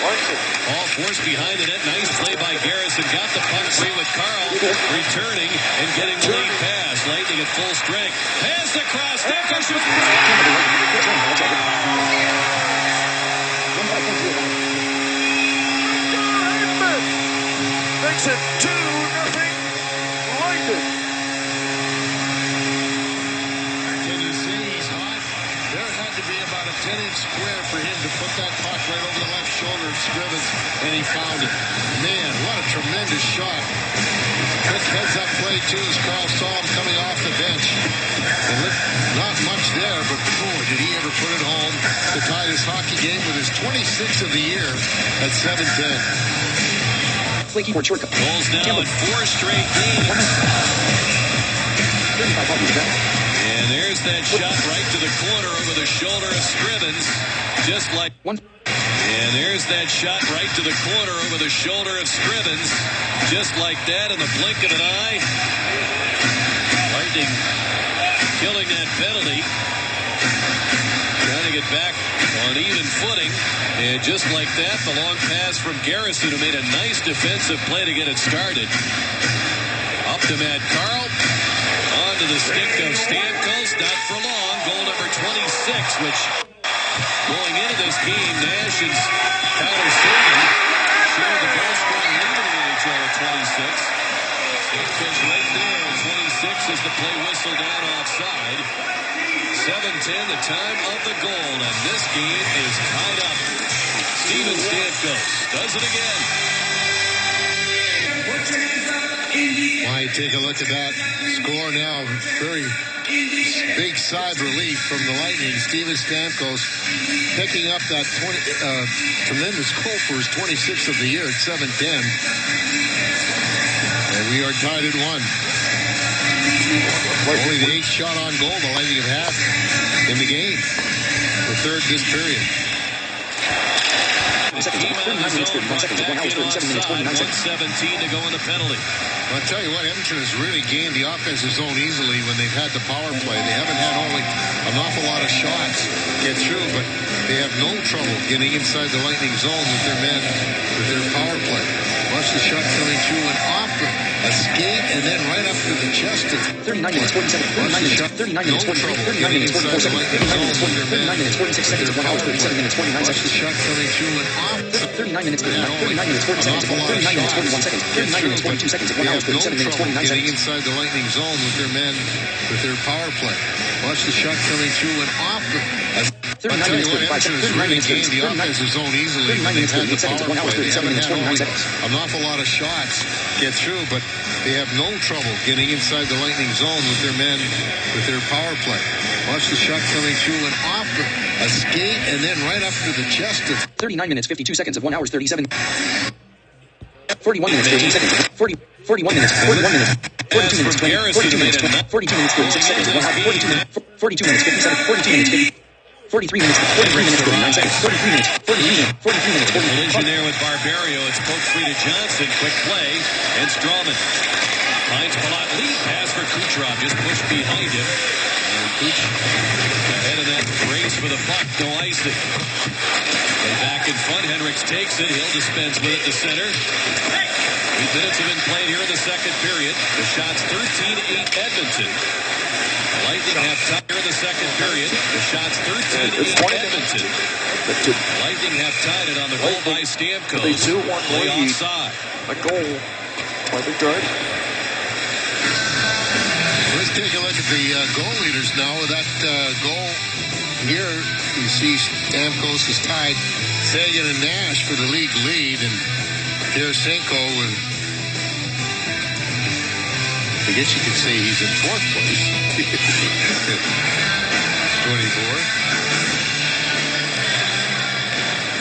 All force behind the net. Nice play by Garrison. Got the puck free with Carl. Returning and getting the lead pass. Lightning at full strength. Pass across. Stamkos shoots. Makes it 2-0 Lightning. Can you see he's hot? There had to be about a 10-inch square for him to put that puck right over the left shoulder of Scrivens, and he found it. Man, what a tremendous shot. Quick heads-up play, too, as Carl saw him coming off the bench. And not much there, but boy, did he ever put it home to tie this hockey game with his 26th of the year at 7:10. Play keyboard shortcut. Goals now in 4 straight games. And there's that shot right to the corner over the shoulder of Scrivens. Just like one. And there's that shot right to the corner over the shoulder of Scrivens. Just like that in the blink of an eye. Lightning killing that penalty. Trying to get back on even footing. And just like that, the long pass from Garrison, who made a nice defensive play to get it started. Up to Matt Carl. Onto the stick of Stamkos. Not for long. Goal number 26, which going into this game, Nash and Tyler Seguin share the goal scoring lead in the NHL at 26. Stamkos right there at 26 as the play whistled down offside. 7:10, the time of the goal, and this game is tied up. Steven Stamkos does it again. Why, take a look at that score now. Very big side relief from the Lightning. Steven Stamkos picking up that tremendous goal for his 26th of the year at 7:10. And we are tied at 1. Only the 8th shot on goal the Lightning have had in the game. The third this period. 1:17 to go in the penalty. I'll tell you what, Edmonton has really gained the offensive zone easily when they've had the power play. They haven't had only an awful lot of shots get through, but they have no trouble getting inside the Lightning zone with their men, with their power play. Watch the shot coming through and off, a skate, and then right up to the chest. 39 minutes, 47, 39 minutes, 43, 39 minutes, 44 seconds, 39 minutes, 39 minutes, 46 seconds, 1 hour, 37 minutes, 49 seconds. Watch the shot coming through and off. 39 minutes, 39 minutes, 40 seconds, 39 minutes, 41 seconds, 39 minutes, 42 seconds, 1 hour, 37 minutes, 49 getting seconds. inside the Lightning zone with their men, with their power play. Watch the shot coming through and off. 39 minutes, 45 seconds, 39 minutes, gained the offensive zone easily. 39 minutes, 38 seconds, 1 hour, 37 minutes, 49 seconds. An awful lot of shots get through, but they have no trouble getting inside the Lightning zone with their men, with their power play. Watch the shot coming through and off, a skate, and then right up to the chest. 39 minutes, 52 seconds of 1 hour, 37. 41 minutes, 13 seconds. 41 minutes, 41 minutes. 42 minutes, 20, 42 minutes, 20, 42 minutes, 36 seconds of 1 hour, 42 minutes, 57, 42 minutes, 50. 43 minutes, 43 minutes, 39 seconds, 43 minutes, 43 minutes, 43 minutes, 43 minutes. Collision there with Barberio. It's poked free to Johnson. Quick play. And Strawman finds Palat. Lead pass for Kucherov. Just pushed behind him. And Kuch ahead of that race for the puck. No icing. And back in front. Hendricks takes it. He'll dispense with it to center. 8 minutes have been played here in the second period. The shot's 13-8 Edmonton. Lightning have time here in the second period. The shot's 13 in Edmonton. Lightning have tied it on the goal by Stamkos. They 2-1 Play lead. offside. A goal by the Guard. Let's take a look at the goal leaders now. With that goal here, you see Stamkos is tied Sagan and Nash for the league lead, and Tarasenko, I guess you could say he's in fourth place. 24.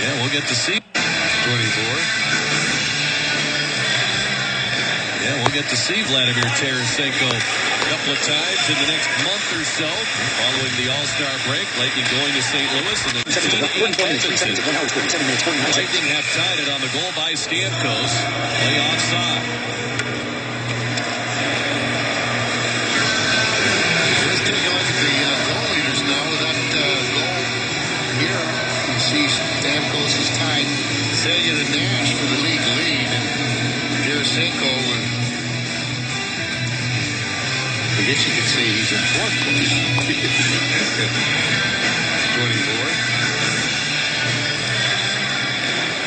Yeah, we'll get to see. 24. Yeah, we'll get to see Vladimir Tarasenko a couple of times in the next month or so. Following the All-Star break, Lightning going to St. Louis and then Edmonton. Lightning have tied it on the goal by Stamkos. Play offside. Let's take a look at the goal leaders now. With that goal here, you see Stamkos is tied Sagan and Nash for the league lead, and Tarasenko, I guess you could say he's in fourth place. 24.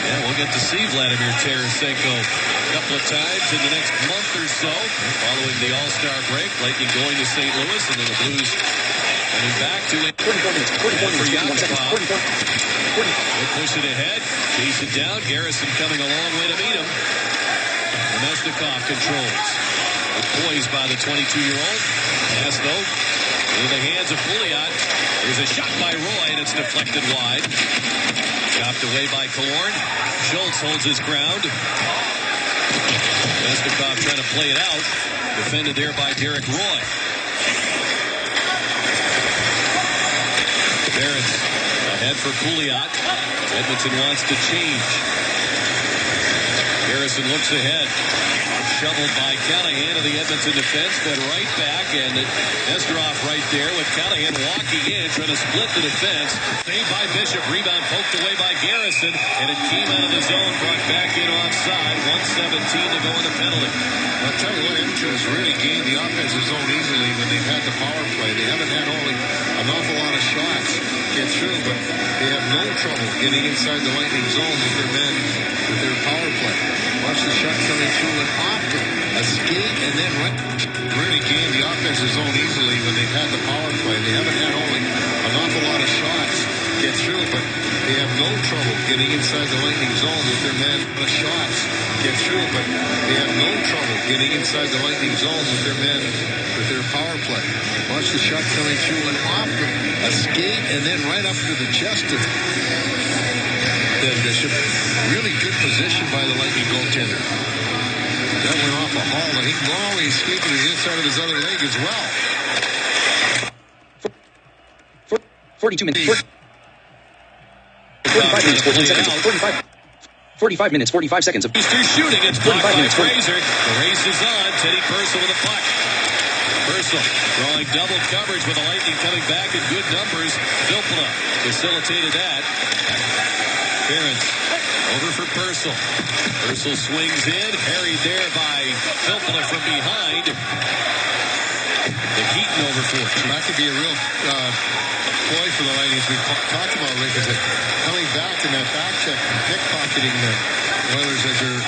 Yeah, we'll get to see Vladimir Tarasenko a couple of times in the next month or so. Following the All-Star break, Lightning going to St. Louis and then the Blues coming back to it. And for Yakupov, they push it ahead, chase it down. Garrison coming a long way to meet him. Nemesnikov controls. Poised by the 22-year-old. Pass, though, into the hands of Pouliot. There's a shot by Roy, and it's deflected wide. Chopped away by Killorn. Schultz holds his ground. Nemesnikov trying to play it out. Defended there by Derek Roy. Barrett's ahead for Pouliot. Edmonton wants to change. Garrison looks ahead. Shoveled by Callahan of the Edmonton defense, fed right back, and Nesterov right there with Callahan walking in, trying to split the defense. Saved by Bishop, rebound poked away by Garrison, and it came out of the zone, brought back in offside. 1:17 to go in the penalty. I'll tell you what, Edmonton has really gained the offensive zone easily when they've had the power play. They haven't had only an awful lot of shots get through, but they have no trouble getting inside the Lightning zone with their men, with their power play. Watch the shot coming through and off a skate, and then really gained the offensive zone easily when they've had the power play. They haven't had only an awful lot of shots get through, but they have no trouble getting inside the Lightning zone with their men. The shots get through, but they have no trouble getting inside the Lightning zone with their men, with their power play. Watch the shot coming through and off a skate, and then right up to the chest of Bishop. Really good position by the Lightning goaltender. That went off a haul, and he can always escape to the inside of his other leg as well. 42 minutes. 45 minutes, 14 seconds. 45 minutes, 45 seconds. Easter shooting. It's blocked by Fraser. The race is on. Teddy Purcell with a puck. Purcell drawing double coverage with the Lightning coming back in good numbers. Filppula facilitated that. Ferentz over for Purcell. Purcell swings in, harried there by Filppula from behind. The Heaton over for it. That could be a real ploy for the Lightning, as we talked about, Rick, is that coming back in that back check and pickpocketing the Oilers as they're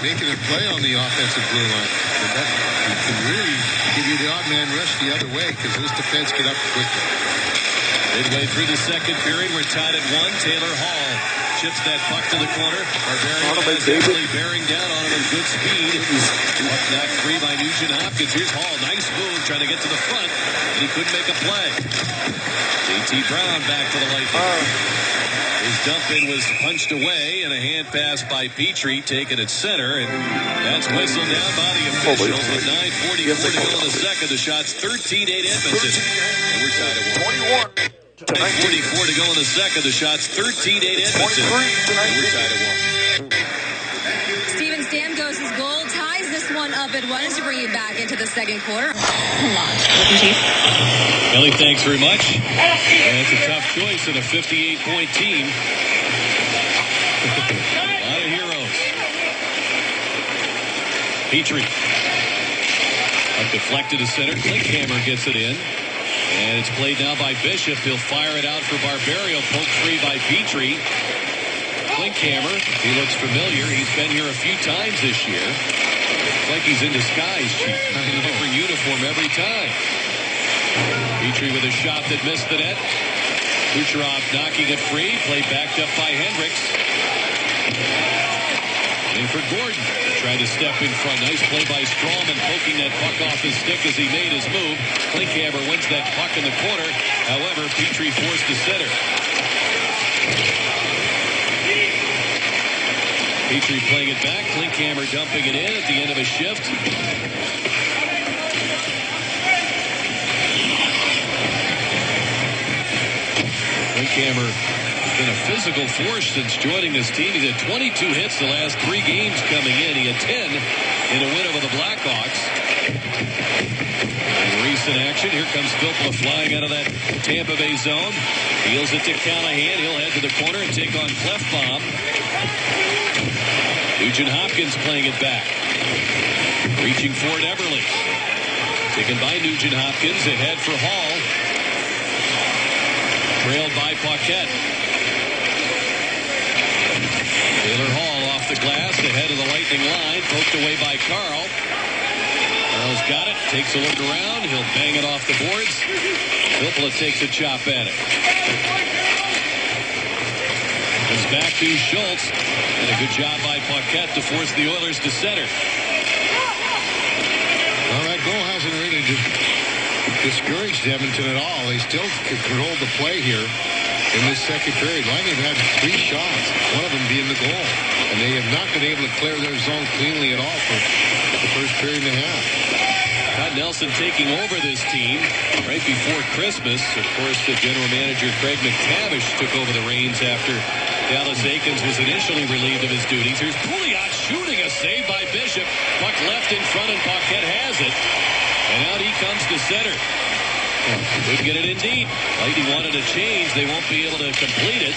making a play on the offensive blue line. And that can really give you the odd man rush the other way because this defense get up quickly. Midway through the second period, we're tied at 1. Taylor Hall chips that puck to the corner. Barbarian is actually bearing down on him at good speed. Puck knocked free by Nugent Hopkins. Here's Hall. Nice move trying to get to the front, and he couldn't make a play. J.T. Brown back to the Lightning. His dump in was punched away, and a hand pass by Petrie taken at center, and that's whistled down by the officials with 9:44 to go in the second. The shot's 13-8 Edmonton, and we're tied at 1. 9:44 to go in the second. The shot's 13-8 Edmonton, and we're tied at 1. Steven Stamkos' goal ties this one up at 1 as we bring you back into the second quarter. Kelly, thanks very much. And it's a tough choice in a 58-point team. A lot of heroes. Petrie. Deflected to center. Klinkhammer gets it in. And it's played now by Bishop. He'll fire it out for Barberio. Poke free by Petrie. Klinkhammer, he looks familiar. He's been here a few times this year. It's like he's in disguise, Chief. In a different uniform every time. Petrie with a shot that missed the net. Kucherov knocking it free. Play backed up by Hendricks. In for Gordon. Tried to step in front. Nice play by Strawman, poking that puck off his stick as he made his move. Klinkhammer wins that puck in the corner. However, Petrie forced to center. Petrie playing it back. Klinkhammer dumping it in at the end of a shift. Klinkhammer has been a physical force since joining this team. He's had 22 hits the last 3 games coming in. He had 10 in a win over the Blackhawks. In recent action, here comes Filppula flying out of that Tampa Bay zone. Deals it to Callahan. He'll head to the corner and take on Klefbom. Nugent Hopkins playing it back. Reaching for it, Everly. Taken by Nugent Hopkins. Ahead for Hall. Trailed by Paquette. Taylor Hall off the glass. Ahead of the Lightning line. Poked away by Carl. Carl's got it. Takes a look around. He'll bang it off the boards. Filppula takes a chop at it. Comes back to Schultz. And a good job by Paquette to force the Oilers to center. Well, that goal hasn't really discouraged Edmonton at all. They still controlled the play here in this second period. Lightning had 3 shots, one of them being the goal. And they have not been able to clear their zone cleanly at all for the first period and a half. Todd Nelson taking over this team right before Christmas. Of course, the general manager, Craig McTavish, took over the reins after Dallas Eakins was initially relieved of his duties. Here's Pouliot shooting a save by Bishop. Puck left in front and Paquette has it. And out he comes to center. Couldn't get it in deep. Lightning wanted a change. They won't be able to complete it.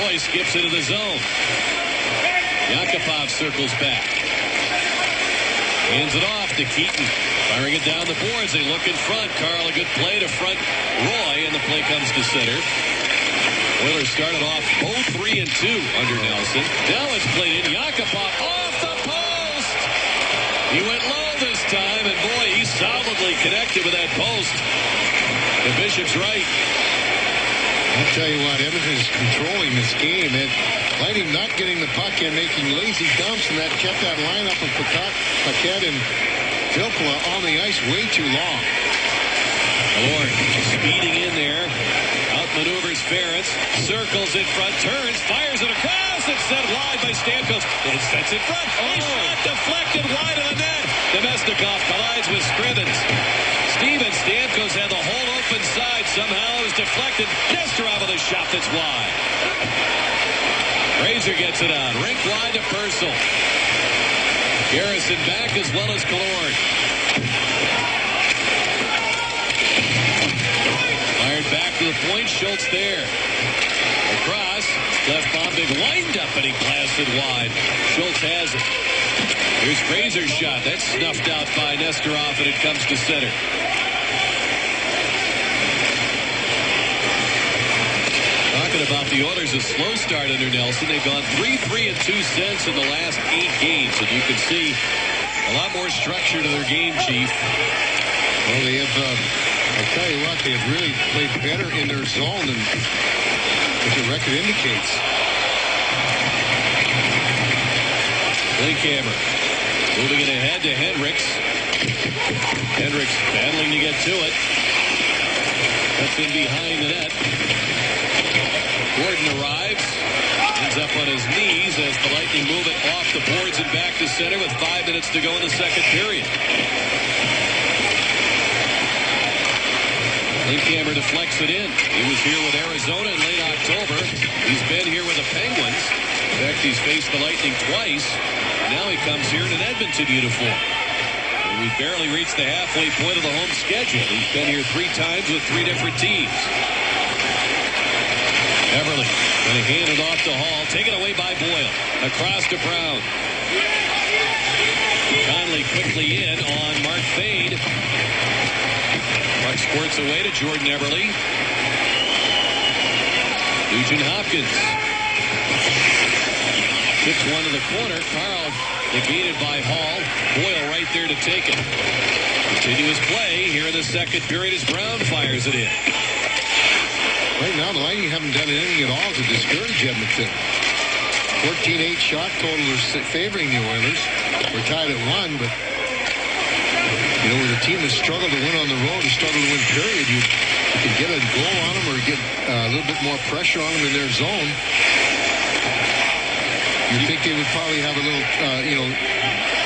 Roy skips into the zone. Yakupov circles back. Hands it off to Keaton. Firing it down the boards. They look in front. Carl, a good play to front Roy, and the play comes to center. Oilers started off 0-3-2 under Nelson. Now it's played in. Yakupov off the post. He went low this time, and boy, he solidly connected with that post. The Bishop's right. I'll tell you what, Edmonton is controlling this game, and Lightning not getting the puck and making lazy dumps, and that kept that lineup of Paquette and Filppula on the ice way too long. Lord speeding in there. Outmaneuvers Ferris. Circles in front. Turns. Fires it across. It's sent wide by Stamkos. It sets in front. Shot deflected wide of the net. Nemestikov collides with Scrivens. Steven Stamkos had the whole open side. Somehow it was deflected. Nesterov with a shot that's wide. Fraser gets it on. Rink wide to Purcell. Garrison back as well as Killorn. Fired back to the point. Schultz there. Across. Left bomb. Big wind up and he blasted wide. Schultz has it. Here's Fraser's shot. That's snuffed out by Nesterov and it comes to center. Talking about the Oilers, a slow start under Nelson. They've gone 3-3-2 since in the last 8 games. And you can see a lot more structure to their game, Chief. Well, they have, I tell you what, they have really played better in their zone than what the record indicates. Klinkhammer moving it ahead to Hendricks. Hendricks battling to get to it. Cuts in behind the net. Gordon arrives. Ends up on his knees as the Lightning move it off the boards and back to center with 5 minutes to go in the second period. Klinkhammer deflects it in. He was here with Arizona in late October. He's been here with the Penguins. In fact, he's faced the Lightning twice. Now he comes here in an Edmonton uniform. And we've barely reached the halfway point of the home schedule. He's been here 3 times with 3 different teams. Everly going to hand it off to Hall. Taken away by Boyle. Across to Brown. Conley quickly in on Mark Fade. Puck squirts away to Jordan Eberle. Nugent Hopkins tips one to the corner. Carl negated by Hall. Boyle right there to take it. Continuous play here in the second period as Brown fires it in. Right now, the Lightning haven't done anything at all to discourage Edmonton. 14-8 shot total is favoring the Oilers. We're tied at 1, but you know, with a team that struggled to win on the road, or struggled to win period, you can get a goal on them or get a little bit more pressure on them in their zone. You'd think they would probably have a little,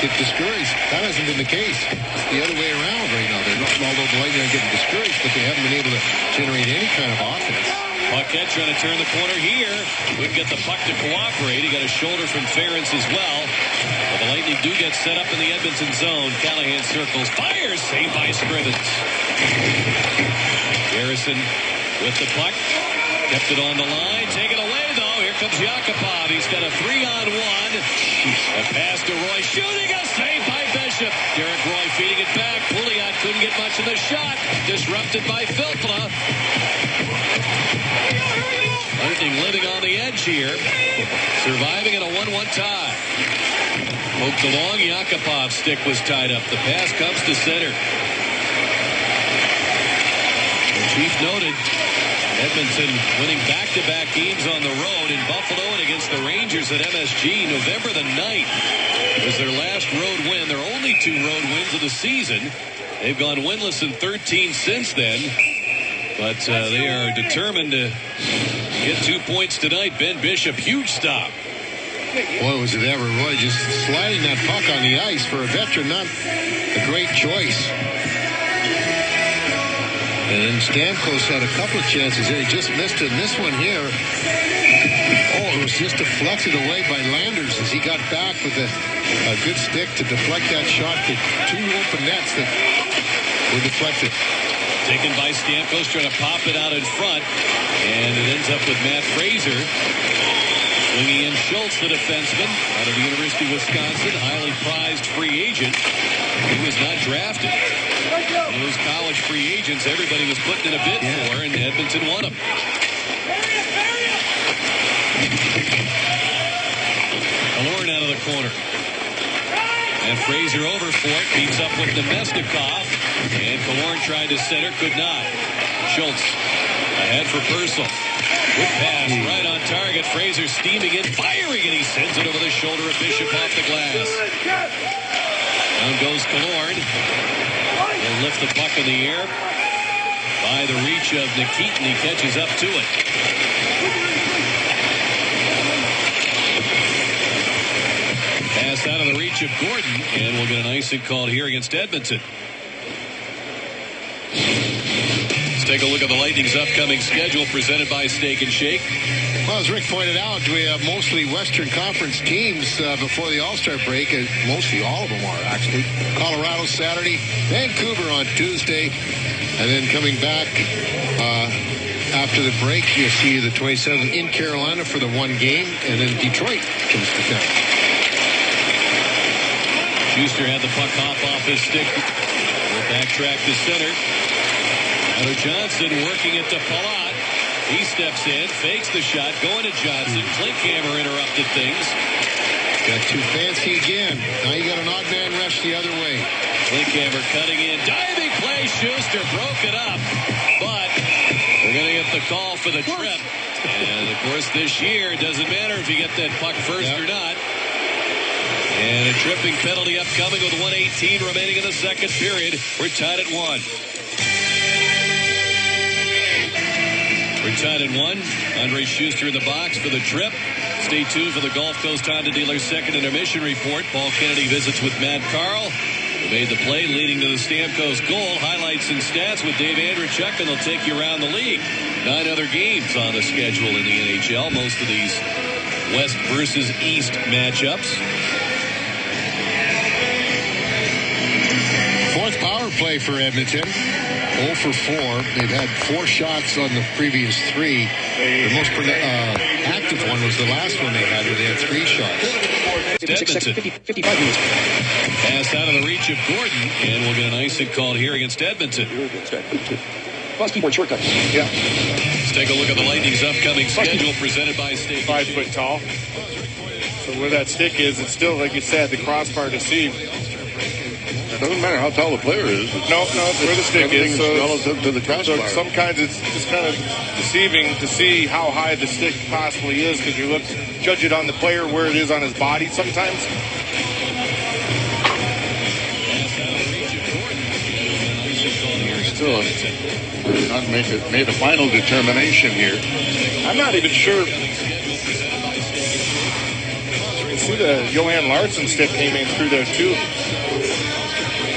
get discouraged. That hasn't been the case. It's the other way around right now. They're not, although the Lightning are getting discouraged, but they haven't been able to generate any kind of offense. Paquette trying to turn the corner here. Wouldn't get the puck to cooperate. He got a shoulder from Ferentz as well. But the Lightning do get set up in the Edmonton zone. Callahan circles, fires, saved by Scrivens. Garrison with the puck. Kept it on the line. Taken away, though. Here comes Yakupov. He's got a 3-on-1. A pass to Roy. Shooting a save by Bishop. Derek Roy feeding it back. Pouliot couldn't get much of the shot. Disrupted by Filppula. Lightning living on the edge here. Surviving in a 1-1 tie. Poked along. Yakupov's stick was tied up. The pass comes to center. The chief noted Edmonton winning back-to-back games on the road in Buffalo and against the Rangers at MSG. November the 9th was their last road win. Their only 2 road wins of the season. They've gone winless in 13 since then. But they are determined to get 2 points tonight. Ben Bishop, huge stop. Boy, was it ever. Roy just sliding that puck on the ice for a veteran, not a great choice. And then Stamkos had a couple of chances there. He just missed it. And this one here, it was just deflected away by Landers as he got back with a good stick to deflect that shot to 2 open nets that were deflected. Taken by Stamkos, trying to pop it out in front. And it ends up with Matt Fraser. Swinging in Schultz, the defenseman, out of the University of Wisconsin. Highly prized free agent. He was not drafted. Those college free agents, everybody was putting in a bid for, and Edmonton won them. Killorn out of the corner. And Fraser over for it, beats up with Nemesnikov. And Killorn tried to center, could not. Schultz ahead for Purcell. Good pass, right on target. Fraser steaming in, firing, and he sends it over the shoulder of Bishop off the glass. Down goes Killorn. He'll lift the puck in the air. By the reach of Nikitin, he catches up to it. Pass out of the reach of Gordon, and we'll get an icing called here against Edmonton. Let's take a look at the Lightning's upcoming schedule presented by Steak and Shake. Well, as Rick pointed out, we have mostly Western Conference teams before the All-Star break. Mostly all of them are, actually. Colorado Saturday, Vancouver on Tuesday, and then coming back after the break, you'll see the 27th in Carolina for the 1 game, and then Detroit comes to town. Schuster had the puck hop off his stick. We'll backtrack to center. Tyler Johnson working it to Palat. He steps in, fakes the shot, going to Johnson. Klinkhammer interrupted things. Got too fancy again. Now you got an odd man rush the other way. Klinkhammer cutting in. Diving play. Schuster broke it up. But we're going to get the call for the trip. And, of course, this year, it doesn't matter if you get that puck first or not. And a tripping penalty upcoming with 1:18 remaining in the second period. We're tied at 1. We're tied at 1. Andre Schuster in the box for the trip. Stay tuned for the Gulf Coast Honda Dealer second intermission report. Paul Kennedy visits with Matt Carl, who made the play leading to the Stamkos goal. Highlights and stats with Dave Andrechuk, and they'll take you around the league. 9 other games on the schedule in the NHL. Most of these West versus East matchups. Fourth power play for Edmonton. 0 for 4. They've had 4 shots on the previous 3. The most active one was the last one they had, where they had 3 shots. Edmonton. 55 minutes. Pass out of the reach of Gordon, and we'll get an icing called here against Edmonton. Cross keyboard shortcut. Yeah. Let's take a look at the Lightning's upcoming schedule presented by Steak. 5 foot tall. So where that stick is, it's still, like you said, the crossbar to see. It doesn't matter how tall the player is. No, it's where the stick is. So relative to the crossbar. So some kinds it's just kind of deceiving to see how high the stick possibly is because you judge it on the player where it is on his body sometimes. Still not made a final determination here. I'm not even sure. You see the Johan Larsson stick came in through there too.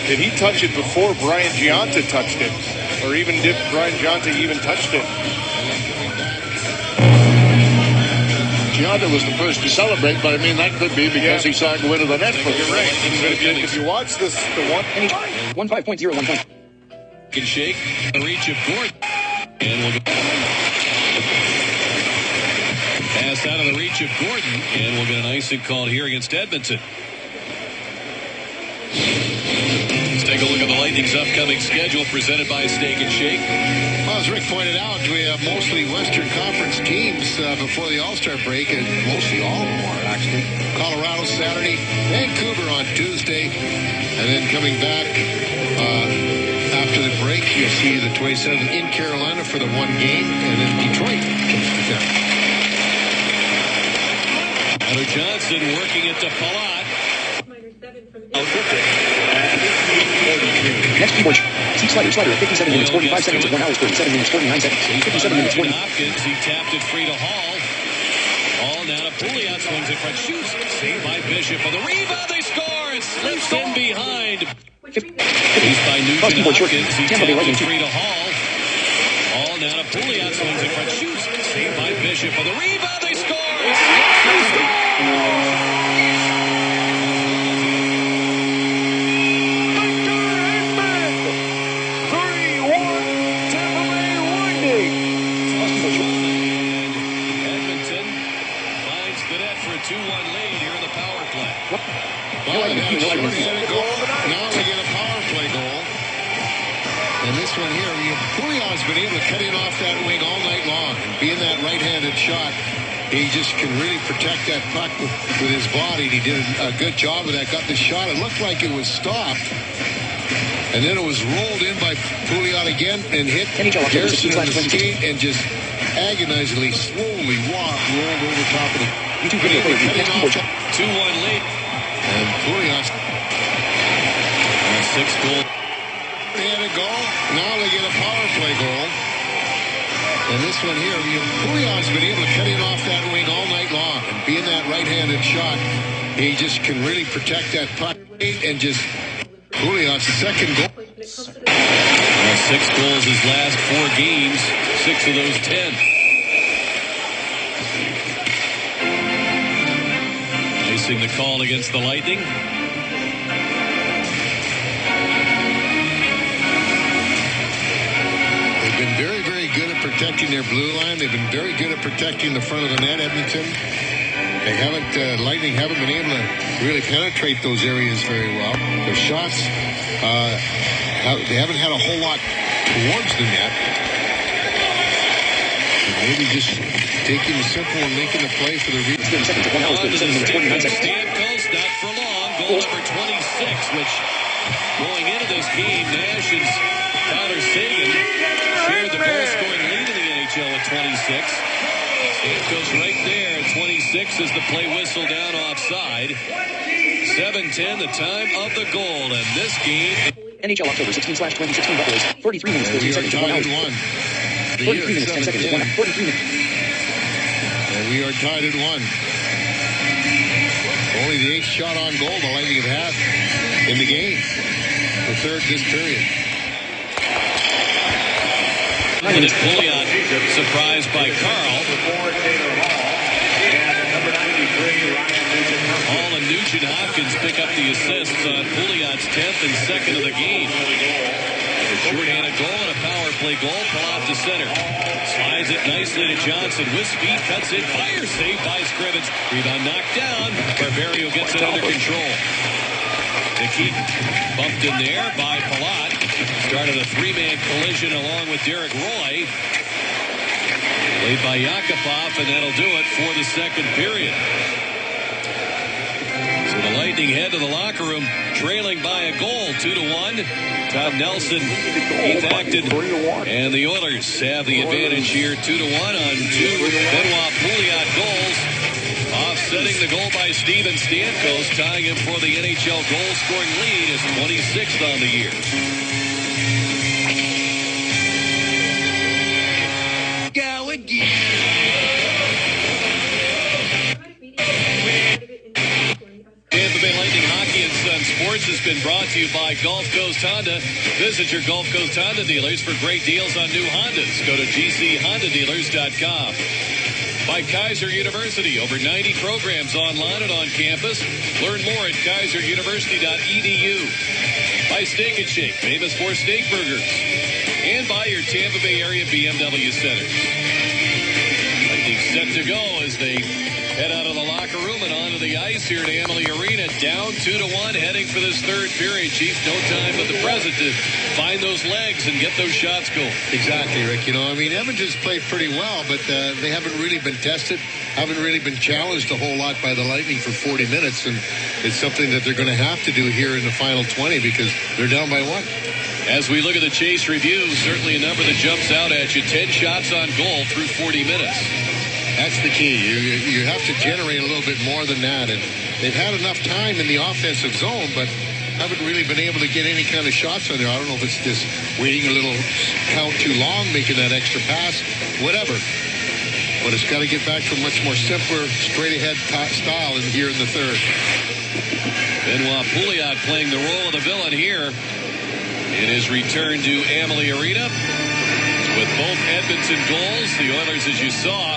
Did he touch it before Brian Giunta touched it? Or even did Brian Giunta even touched it? Giunta was the first to celebrate, but I mean, that could be because he saw it go into the net. You're right. If you watch this, the 1.5.0. Can shake the reach of Gordon. And we'll go. Pass out of the reach of Gordon. And we'll get an icing called here against Edmonton. Let's take a look at the Lightning's upcoming schedule presented by Steak and Shake. Well, as Rick pointed out, we have mostly Western Conference teams before the All-Star break, and mostly all of them are, actually. Colorado Saturday, Vancouver on Tuesday, and then coming back after the break, you'll see the 27th in Carolina for the one game, and then Detroit comes to town. Tyler Johnson working it to Palat. Next keyboard. See slider. 57 minutes, 45 seconds, 1 hour, 37 minutes, 49 seconds. 57 minutes, 40. Hopkins, he tapped it free to Hall. Hall now to Pouliot, swings it front, shoots. Saved by Bishop on the rebound. They score. It slips in behind. He's by Nugent Hopkins. He tapped it free to Hall. Hall now to Pouliot, swings it front, shoots. Saved by Bishop on the rebound. They score. It slips in. Now they get a power play goal. And this one here, Pouliot's been able to cut in off that wing all night long. And being that right-handed shot, he just can really protect that puck with his body. He did a good job of that. Got the shot. It looked like it was stopped. And then it was rolled in by Pouliot again and hit Garrison on the skate and just agonizingly, slowly rolled over top of the... 2-1 lead. And Pouliot. 6 goal. They had a goal. Now they get a power play goal. And this one here, Pouliot's been able to cut in off that wing all night long. And being that right-handed shot, he just can really protect that puck. And just Pouliot's second goal. 6 goals his last 4 games. 6 of those 10. Icing the call against the Lightning. They've been very, very good at protecting their blue line. They've been very good at protecting the front of the net, Edmonton. They haven't, Lightning haven't been able to really penetrate those areas very well. Their shots, they haven't had a whole lot towards the net. Maybe just taking the simple and making the play for the reach. Stamkos, not for long. Goal number 26, which going into this game, Nash and Tyler Seguin shared the goal-scoring lead in the NHL at 26. Stamkos right there at 26 as the play whistle down offside. 7:10, the time of the goal, and this game. NHL October 16/2016 Buffaloes. 43 minutes, 13 seconds, 1 hour. 43 minutes, 10 seconds, 1 hour. 43 minutes. And we are tied at 1. Only the 8th shot on goal the Lightning have had in the game. The third this period. And it's Pouliot surprised by Carl. Hall and Nugent Hopkins pick up the assists on Pouliot's 10th and 2nd of the game. A short-handed goal and a power play goal. Pull out to center. Slides it nicely to Johnson with speed. Cuts it. Fire save by Scrivens. Rebound knocked down. Barrio gets it under control. Nikita bumped in there by Palat. Started a three-man collision along with Derek Roy. Played by Yakupov, and that'll do it for the second period. So the Lightning head to the locker room, trailing by a goal, 2-1. Todd Nelson, Keith Acton, and the Oilers have the advantage here, 2-1 on two Benoit Pouliot goals. Offsetting the goal by Steven Stamkos, tying him for the NHL goal-scoring lead, is 26th on the year. Go again. Tampa Bay Lightning Hockey and Sun Sports has been brought to you by Gulf Coast Honda. Visit your Gulf Coast Honda dealers for great deals on new Hondas. Go to gchondadealers.com. By Kaiser University, over 90 programs online and on campus. Learn more at kaiseruniversity.edu. By Steak and Shake, famous for steak burgers. And by your Tampa Bay area BMW centers. Lightning set to go as they head out of the locker room and onto the ice here at Amalie Arena. Down 2-1, heading for this third period. Chiefs, no time but the present to find those legs and get those shots going. Exactly, Rick. You know, I mean, Edmonton's played pretty well, but they haven't really been tested, haven't really been challenged a whole lot by the Lightning for 40 minutes, and it's something that they're going to have to do here in the final 20 because they're down by one. As we look at the chase review, certainly a number that jumps out at you. 10 shots on goal through 40 minutes. That's the key. You have to generate a little bit more than that, and they've had enough time in the offensive zone, but haven't really been able to get any kind of shots on there. I don't know if it's just waiting a little count too long, making that extra pass, whatever. But it's got to get back to a much more simpler, straight-ahead style in here in the third. Benoit Pouliot playing the role of the villain here in his return to Amalie Arena. With both Edmonton goals, the Oilers, as you saw,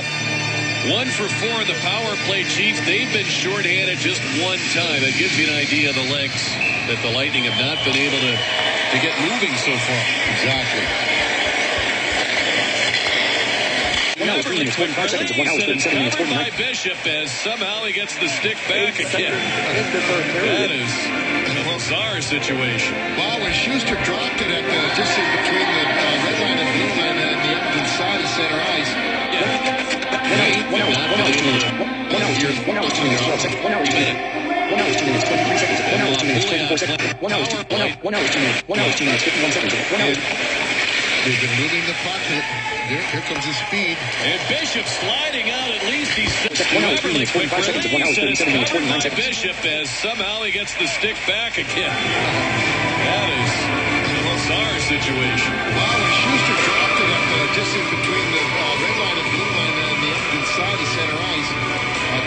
1 for 4 in the power play, Chiefs. They've been shorthanded just one time. That gives you an idea of the legs that the Lightning have not been able to get moving so far. Exactly. 1 hour, 3 minutes, 45 seconds. 1 hour, 37 minutes, 49. By Bishop as somehow he gets the stick back again. That is a bizarre situation. Well, when Schuster dropped it at just in between the red line and blue line and the Edmonton side of center ice. Yeah. 1 hour, 2 minutes, 12 seconds. 1 hour, 2 minutes. 1 hour, 2 minutes, 23 seconds. 1 hour, 2 minutes, 24 seconds. 1 hour, 2 minutes. 1 hour, 2 minutes, 51 seconds. 1 hour. They've been moving the puck. Here comes the speed. And Bishop sliding out at least. He's 1 hour, 3 minutes, 45 seconds. 1 hour, 37 minutes, 49 seconds. Bishop as somehow he gets the stick back again. That is a bizarre situation. Wow, when Schuster dropped it up just in between the red line and blue line and the Edmonton side of center ice,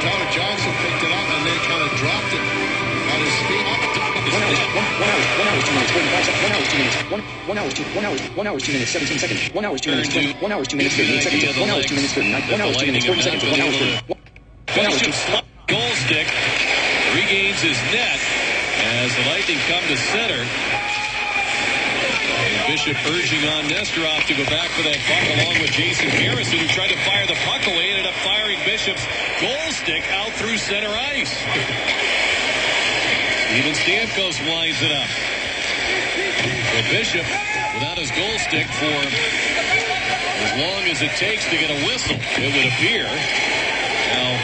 Tyler Johnson picked it up and then kind of dropped it at his speed. 1 hour, 2 minutes, 45 seconds. 1 hour, 2 minutes. 1 hour, 2 minutes, 17 seconds. 1 hour, 2 minutes, 20. 1 hour, 2 minutes, 38 seconds. 1 hour, 2 minutes, 39. 1 hour, 2 minutes, 40 seconds. 1 hour, 30. 1 hour, 2. Goal stick regains his net as the Lightning come to center. And Bishop urging on Nesterov to go back for that puck along with Jason Harrison, who tried to fire the puck away, ended up firing Bishop's goal stick out through center ice. Even Stamkos winds it up. So Bishop, without his goal stick for as long as it takes to get a whistle, it would appear. Now,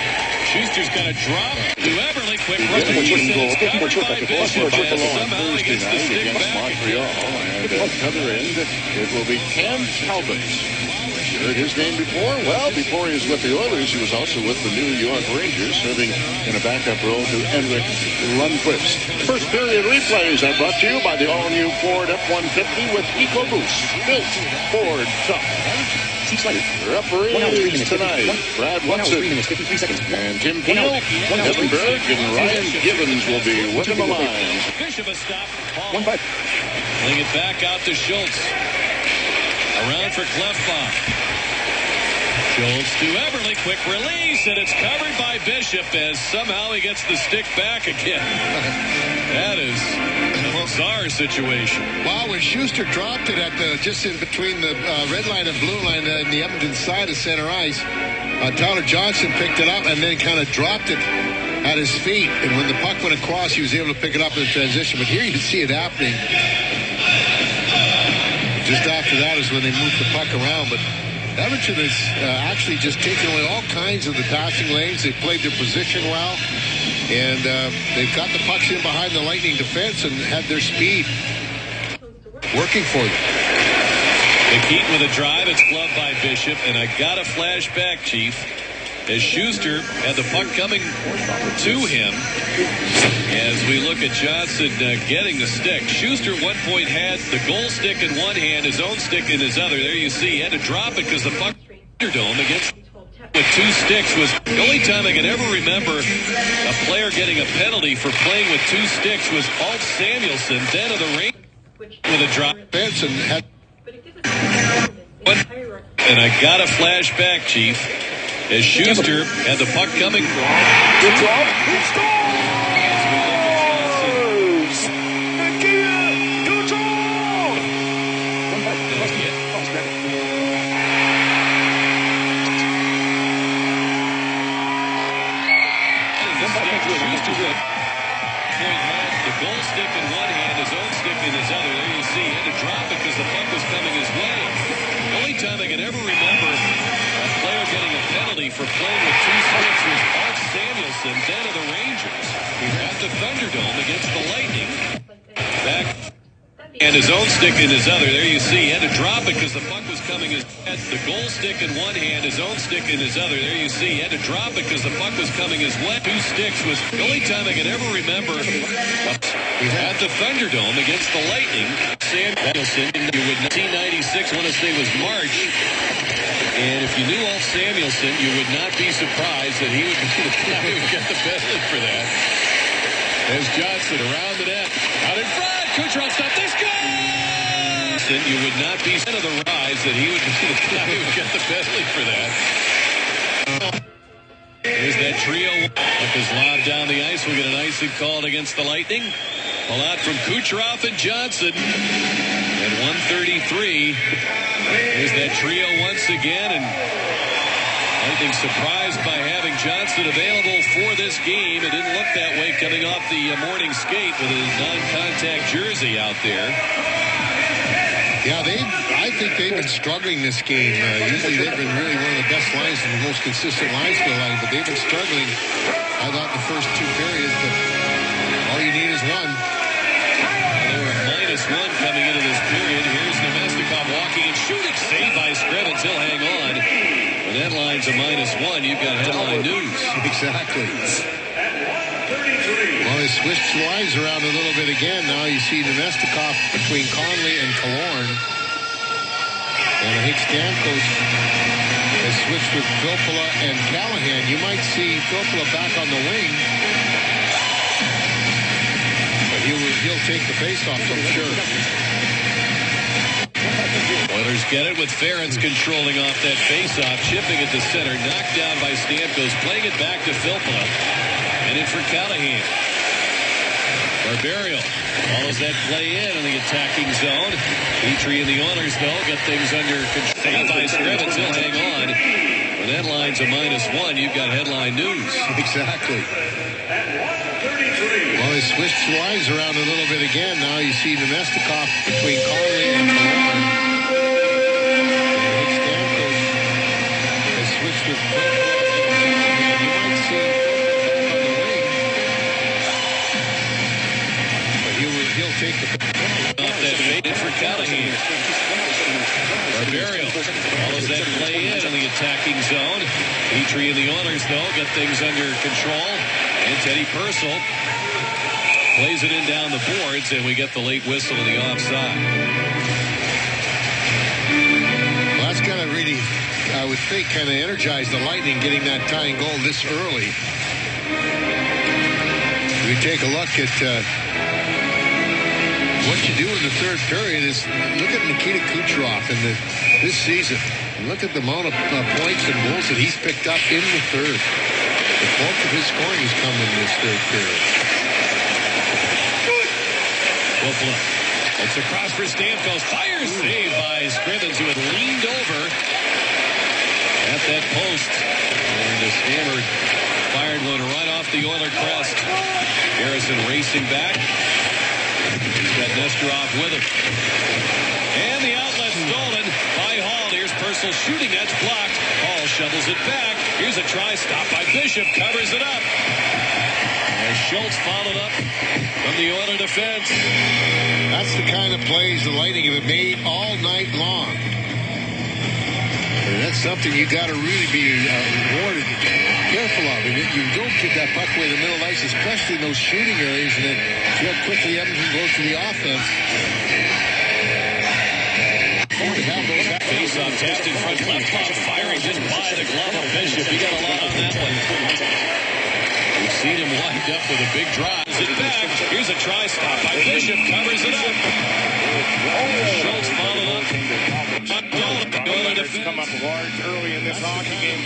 Schuster's got to drop to Everly. Quick release, and it's covered by Bishop. And somehow he gets the stick back. Montreal, and at the other end, it will be Cam Talbot. You heard his name before? Well, before he was with the Oilers, he was also with the New York Rangers, serving in a backup role to Henrik Lundqvist. First period replays are brought to you by the all-new Ford F-150 with EcoBoost. Built Ford tough. Referees tonight, Brad 1 hour, 3 Watson minutes, 53 seconds. and Tim Peel, Evan Berg, and Ryan Gibbons will be within the lines. Bishop a stop. 1-5. Playing it back out to Schultz. Around for Klefbom. Schultz to Everly. Quick release, and it's covered by Bishop as somehow he gets the stick back again. That is a bizarre situation. Wow, when Schuster dropped it at just in between the red line and blue line and the Edmonton side of center ice, Tyler Johnson picked it up and then kind of dropped it at his feet, and when the puck went across, he was able to pick it up in the transition. But here you see it happening. Just after that is when they moved the puck around. But Edmonton has actually just taken away all kinds of the passing lanes. They played their position well, and they've got the pucks in behind the Lightning defense and had their speed working for them. McKean with a drive. It's gloved by Bishop, and I got a flashback, Chief, as Schuster had the puck coming to him. As we look at Johnson getting the stick. Schuster at one point had the goal stick in one hand, his own stick in his other. There you see, he had to drop it because the puck Thunderdome against with two sticks was the only time I can ever remember a player getting a penalty for playing with two sticks was Alt Samuelson, then of the Rangers with a drop. Benson had. And I got a flashback, Chief, as Schuster had the puck coming. The goal stick in one hand, his own stick in his other. There you see, he had to drop it because the puck was coming his way. The only time I can ever remember a player getting a penalty for playing with two sticks was Alt Samuelson, then of the Rangers, at the Thunderdome against the Lightning. Back. And his own stick in his other. There you see, he had to drop it because the puck was coming his way. The goal stick in one hand, his own stick in his other. There you see, he had to drop it because the puck was coming his way. Two sticks was the only time I can ever remember at the Thunderdome against the Lightning. Samuelson, you would see 96, I want to say was March. And if you knew Alt Samuelson, you would not be surprised that he would get the penalty for that. As Johnson around the net, out in front. Kucherov stopped this goal! You would not be of the rise that he would get the penalty for that. There's that trio. Puck is lobbed down the ice. We'll get an icing called against the Lightning. Pull out from Kucherov and Johnson. At 1:33. There's that trio once again, and Lightning surprised by having Johnson available for this game. It didn't look that way coming off the morning skate with his non-contact jersey out there. Yeah, I think they've been struggling this game. Usually they've been really one of the best lines and the most consistent lines for the line, but they've been struggling, I thought, in the first two periods, but all you need is one. They were -1 coming into this period. Here's Nemestikov walking and shooting. Saved by Scrivens. He'll hang on. When that line's a -1, you've got headline news. Exactly. Well, they switched the lines around a little bit again. Now you see Nemestikov between Conley and Killorn. And I think Stamkos has switched with Filppula and Callahan. You might see Filppula back on the wing. But he'll take the faceoff, I'm sure. Oilers get it with Ferentz controlling off that faceoff, chipping it to center, knocked down by Stamkos, playing it back to Filppula, and in for Callahan. Barberio follows that play in the attacking zone. Petrie and the Oilers, though, get things under control. Saved by Scrivens, he'll hang on. When that line's a -1, you've got headline news. Exactly. Well, they switched the lines around a little bit again. Now you see Nemestikov between Conley and Killorn. And Stamkos has switched with Filppula. You might see on the wing. But he'll take the off that fade in for Callahan. Barberio follows that play in the attacking zone. Petrie and the Oilers, though, get things under control. And Teddy Purcell plays it in down the boards, and we get the late whistle of the offside. Well, that's kind of really, I would think, kind of energized the Lightning getting that tying goal this early. We take a look at what you do in the third period is look at Nikita Kucherov in this season. Look at the amount of points and goals that he's picked up in the third. The bulk of his scoring has come in this third period. Filppula. It's across for Stamkos. Fire save by Scrivens, who had leaned over at that post. And the Stammer Fired one right off the Oiler crest. Harrison racing back. He's got Nesterov with him. And the outlet stolen by Hall. Here's Purcell shooting. That's blocked. Hall shovels it back. Here's a try. Stop by Bishop. Covers it up. And Schultz followed up from the Oiler defense. That's the kind of plays the Lightning have made all night long. And that's something you got to really be rewarded, careful of. And you don't get that puck away in the middle of the ice, especially in those shooting areas, and then see how quickly Edmonton goes to the offense. Face-off test in front. Left pop firing just by the glove of Bishop. He got a lot on that one. We've seen him wind up with a big drive. Is it back? Here's a try stop by Bishop. Covers it up. Schultz followed up. Come up large early in this hockey game.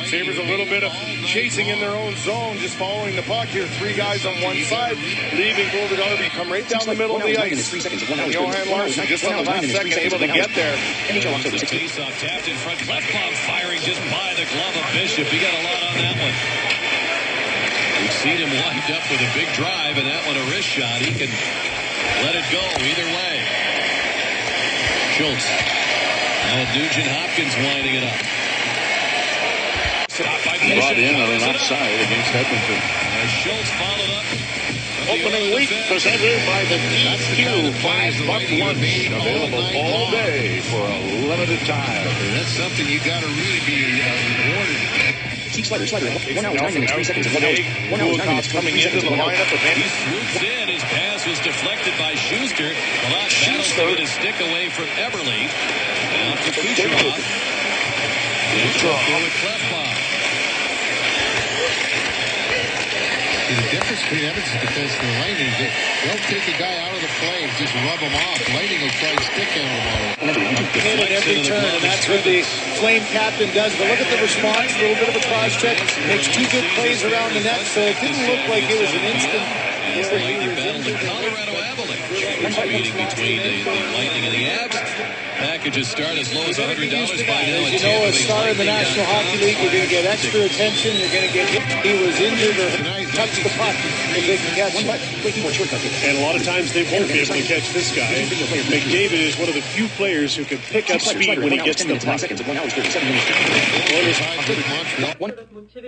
Sabres a little bit of chasing in their own zone, just following the puck here. Three guys on one side, leaving Golden Arby, come right down the middle of the ice. Johan Larsson just on the last second able to get there. Face-off tapped in front. Left glove firing just by the glove of Bishop. He got a lot on that one. We've seen him wind up with a big drive, and that one a wrist shot. He can let it go either way. Schultz. Now Nugent Hopkins winding it up. Brought in on an offside against Edmonton. Schultz followed up. Opening week presented by the DQ $5 lunch. Available all day for a limited time. And that's something you got to really be rewarded. Slider. 1 hour, 9 minutes, 3 seconds. 1 hour, 1 hour, 9 minutes, coming into the lineup. He swoops in. His pass was deflected by Schuster. Malott battles to get his stick away from Eberle. Now to Kucherov. With Klefbom. The difference between Edmonton's defense and the Lightning is that they'll take a guy out of the play and just rub him off. Lightning will try to stick him on him. Hit at every turn, and that's what the Flame captain does. But look at the response, a little bit of a cross check, makes two good plays around the net, so it didn't look like it was an instant. As the Lightning battle the Colorado Avalanche. First meeting between the Lightning and the Avs. Packages start as low as $100 by now. As you know, a star in the National Hockey League, you're going to get extra attention. You're going to get hit. He was injured or touched the puck if they can catch him. And a lot of times they won't be able to catch this guy. McDavid is one of the few players who can pick up speed when he gets to the puck.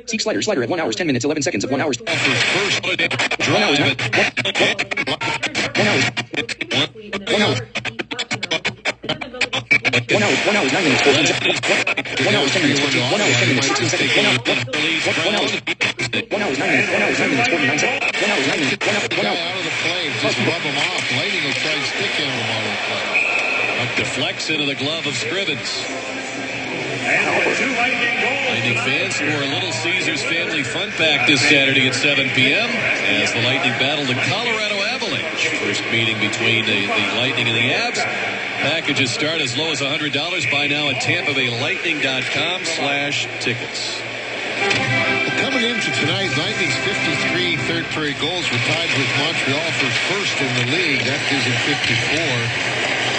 Seek slider at 1 hour, 10 minutes, 11 seconds of 1 hour. First drive. 1 hour, 9 minutes, 14 seconds. 1 hour, 10 minutes, 14. 1 hour, 10 minutes, 16 seconds. 1 hour, 9 minutes, 49 seconds. 1 hour, 9 minutes, 1 hour. Out of the play, just rub him off. Lightning will try to stick him on the play. Up deflects into the glove of Scrivens. Lightning fans for a Little Caesars Family Fun Pack this Saturday at 7 p.m. as the Lightning battle the Colorado Avalanche. First meeting between the Lightning and the Avs. Packages start as low as $100 by now at TampaBayLightning.com/tickets. Coming into tonight, Lightning's 53 third period goals were tied with Montreal for first in the league. That gives them 54.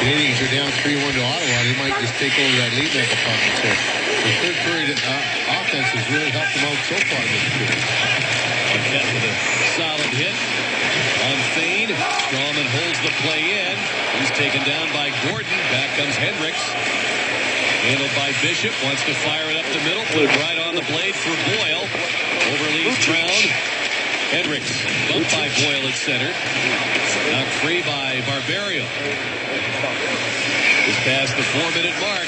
Canadians are down 3-1 to Ottawa. They might just take over that lead back upon the tip. The third period offense has really helped them out so far this year. Paquette with a solid hit on Fane. Strawman holds the play in. He's taken down by Gordon. Back comes Hendricks. Handled by Bishop. Wants to fire it up the middle. Put it right on the blade for Boyle. Overleaves Brown. Hendricks bumped by Boyle at center. Knocked free by Barberio. Is past the 4-minute mark.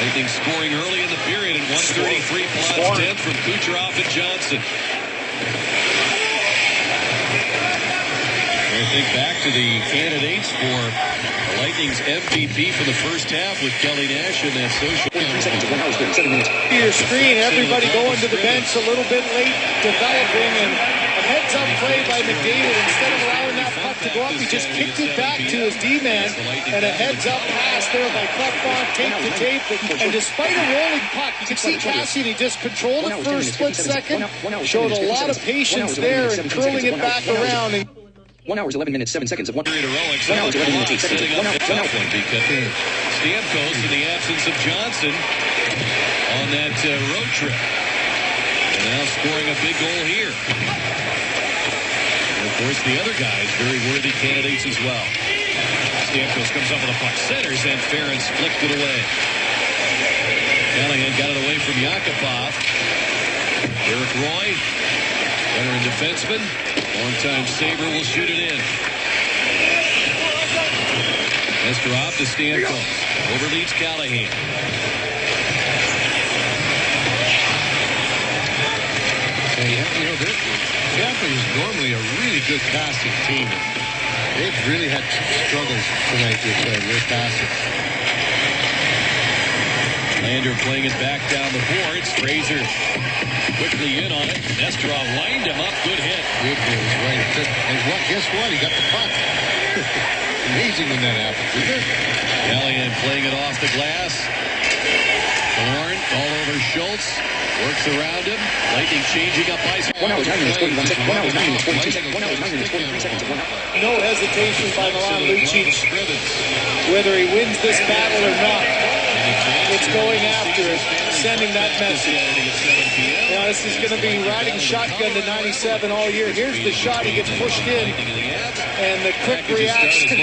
Lightning scoring early in the period at 1:33 plus 10 from Kucherov and Johnson. I think back to the candidates for the Lightning's MVP for the first half with Kelly Nash in that social. Your screen, everybody going to the bench a little bit late, developing, and a heads-up play by McDavid. Instead of allowing that puck to go up, he just kicked it back to his D-man, and a heads-up pass there by Klefbom, tape to tape. And despite a rolling puck, you can see Cassidy just controlled it for a split second, showed a lot of patience there, and curling it back around. 1 hour, 11 minutes, 7 seconds of 1 Heroics 1 hour, 11 minutes, 8 seconds. 1 hour, 1 hour. Because Stamkos in the absence of Johnson on that road trip. And now scoring a big goal here. And of course, the other guys, very worthy candidates as well. Stamkos comes up with a puck, centers, and Ferentz flicked it away. Callahan got it away from Yakupov. Eric Roy, veteran defenseman, longtime Sabre, will shoot it in. Nesterov to Stamkos. Overleads Callahan. Tampa is normally a really good passing team. They've really had struggles tonight with their passing. Lander playing it back down the boards. Fraser quickly in on it. Nesterov lined him up. Good hit. Good hit was right. And guess what? He got the puck. Amazing when that happens, isn't it? Callahan playing it off the glass. Horn all over Schultz. Works around him. Lightning changing up ice. 1 hour, 9 minutes, 41 seconds. 1 hour, 9 minutes, 42 seconds. 1 hour, 9 minutes, 43 seconds. No hesitation by Milan Lucic. Whether he wins this battle or not, it's going after it, sending that message. Now, this is going to be riding shotgun to 97 all year. Here's the shot. He gets pushed in, and the quick reaction.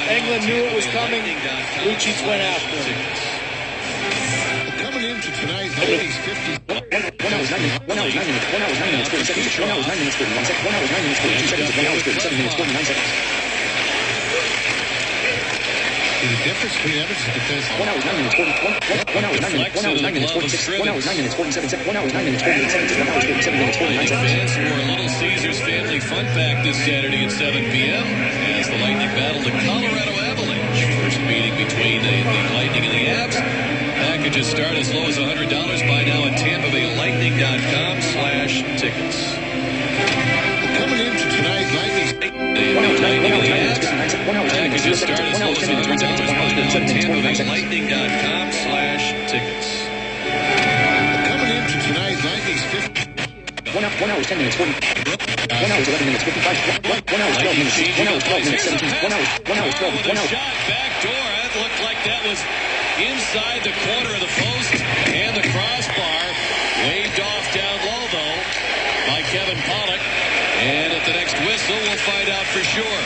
England knew it was coming. Lucic went after him. Coming into tonight, Lightning's 50. 1 hour, 9 minutes, 1 hour, 9 minutes, 1 hour, 9 minutes, 40 seconds. 1 hour, 9 minutes, 41 seconds. 1 hour, 9 minutes, 42 seconds. 1 hour, 37 minutes, 49 seconds. The difference between Edmonton's defense. 1 hour, 9 minutes, 41. 1 hour, 9 minutes, 1 hour, 9 minutes, 46. 1 hour, 9 minutes, 47 seconds. 1 hour, 9 minutes, 48 seconds. 1 hour, 37 minutes, 49 seconds. Fans for a Little Caesars Family Fun Pack this Saturday at 7 p.m. as the Lightning battle the Colorado Avalanche. First meeting between the Lightning and the Avs. Packages start as low as $100. Buy now at TampaBayLightning.com/tickets. Coming into tonight, Lightning's. Packages start as low as $100. Buy now at TampaBayLightning.com/tickets. Coming into tonight, Lightning's 50. 1 hour, 10 minutes, 40. 1 hour, 11 minutes, 55. 1 hour, 12 minutes, 1 hour, 12 minutes, 17. 1 hour, 12, 1 hour. Shot back door. That looked like that was inside the corner of the post and the crossbar. Waved off down low, though, by Kevin Pollock. And at the next whistle, we'll find out for sure.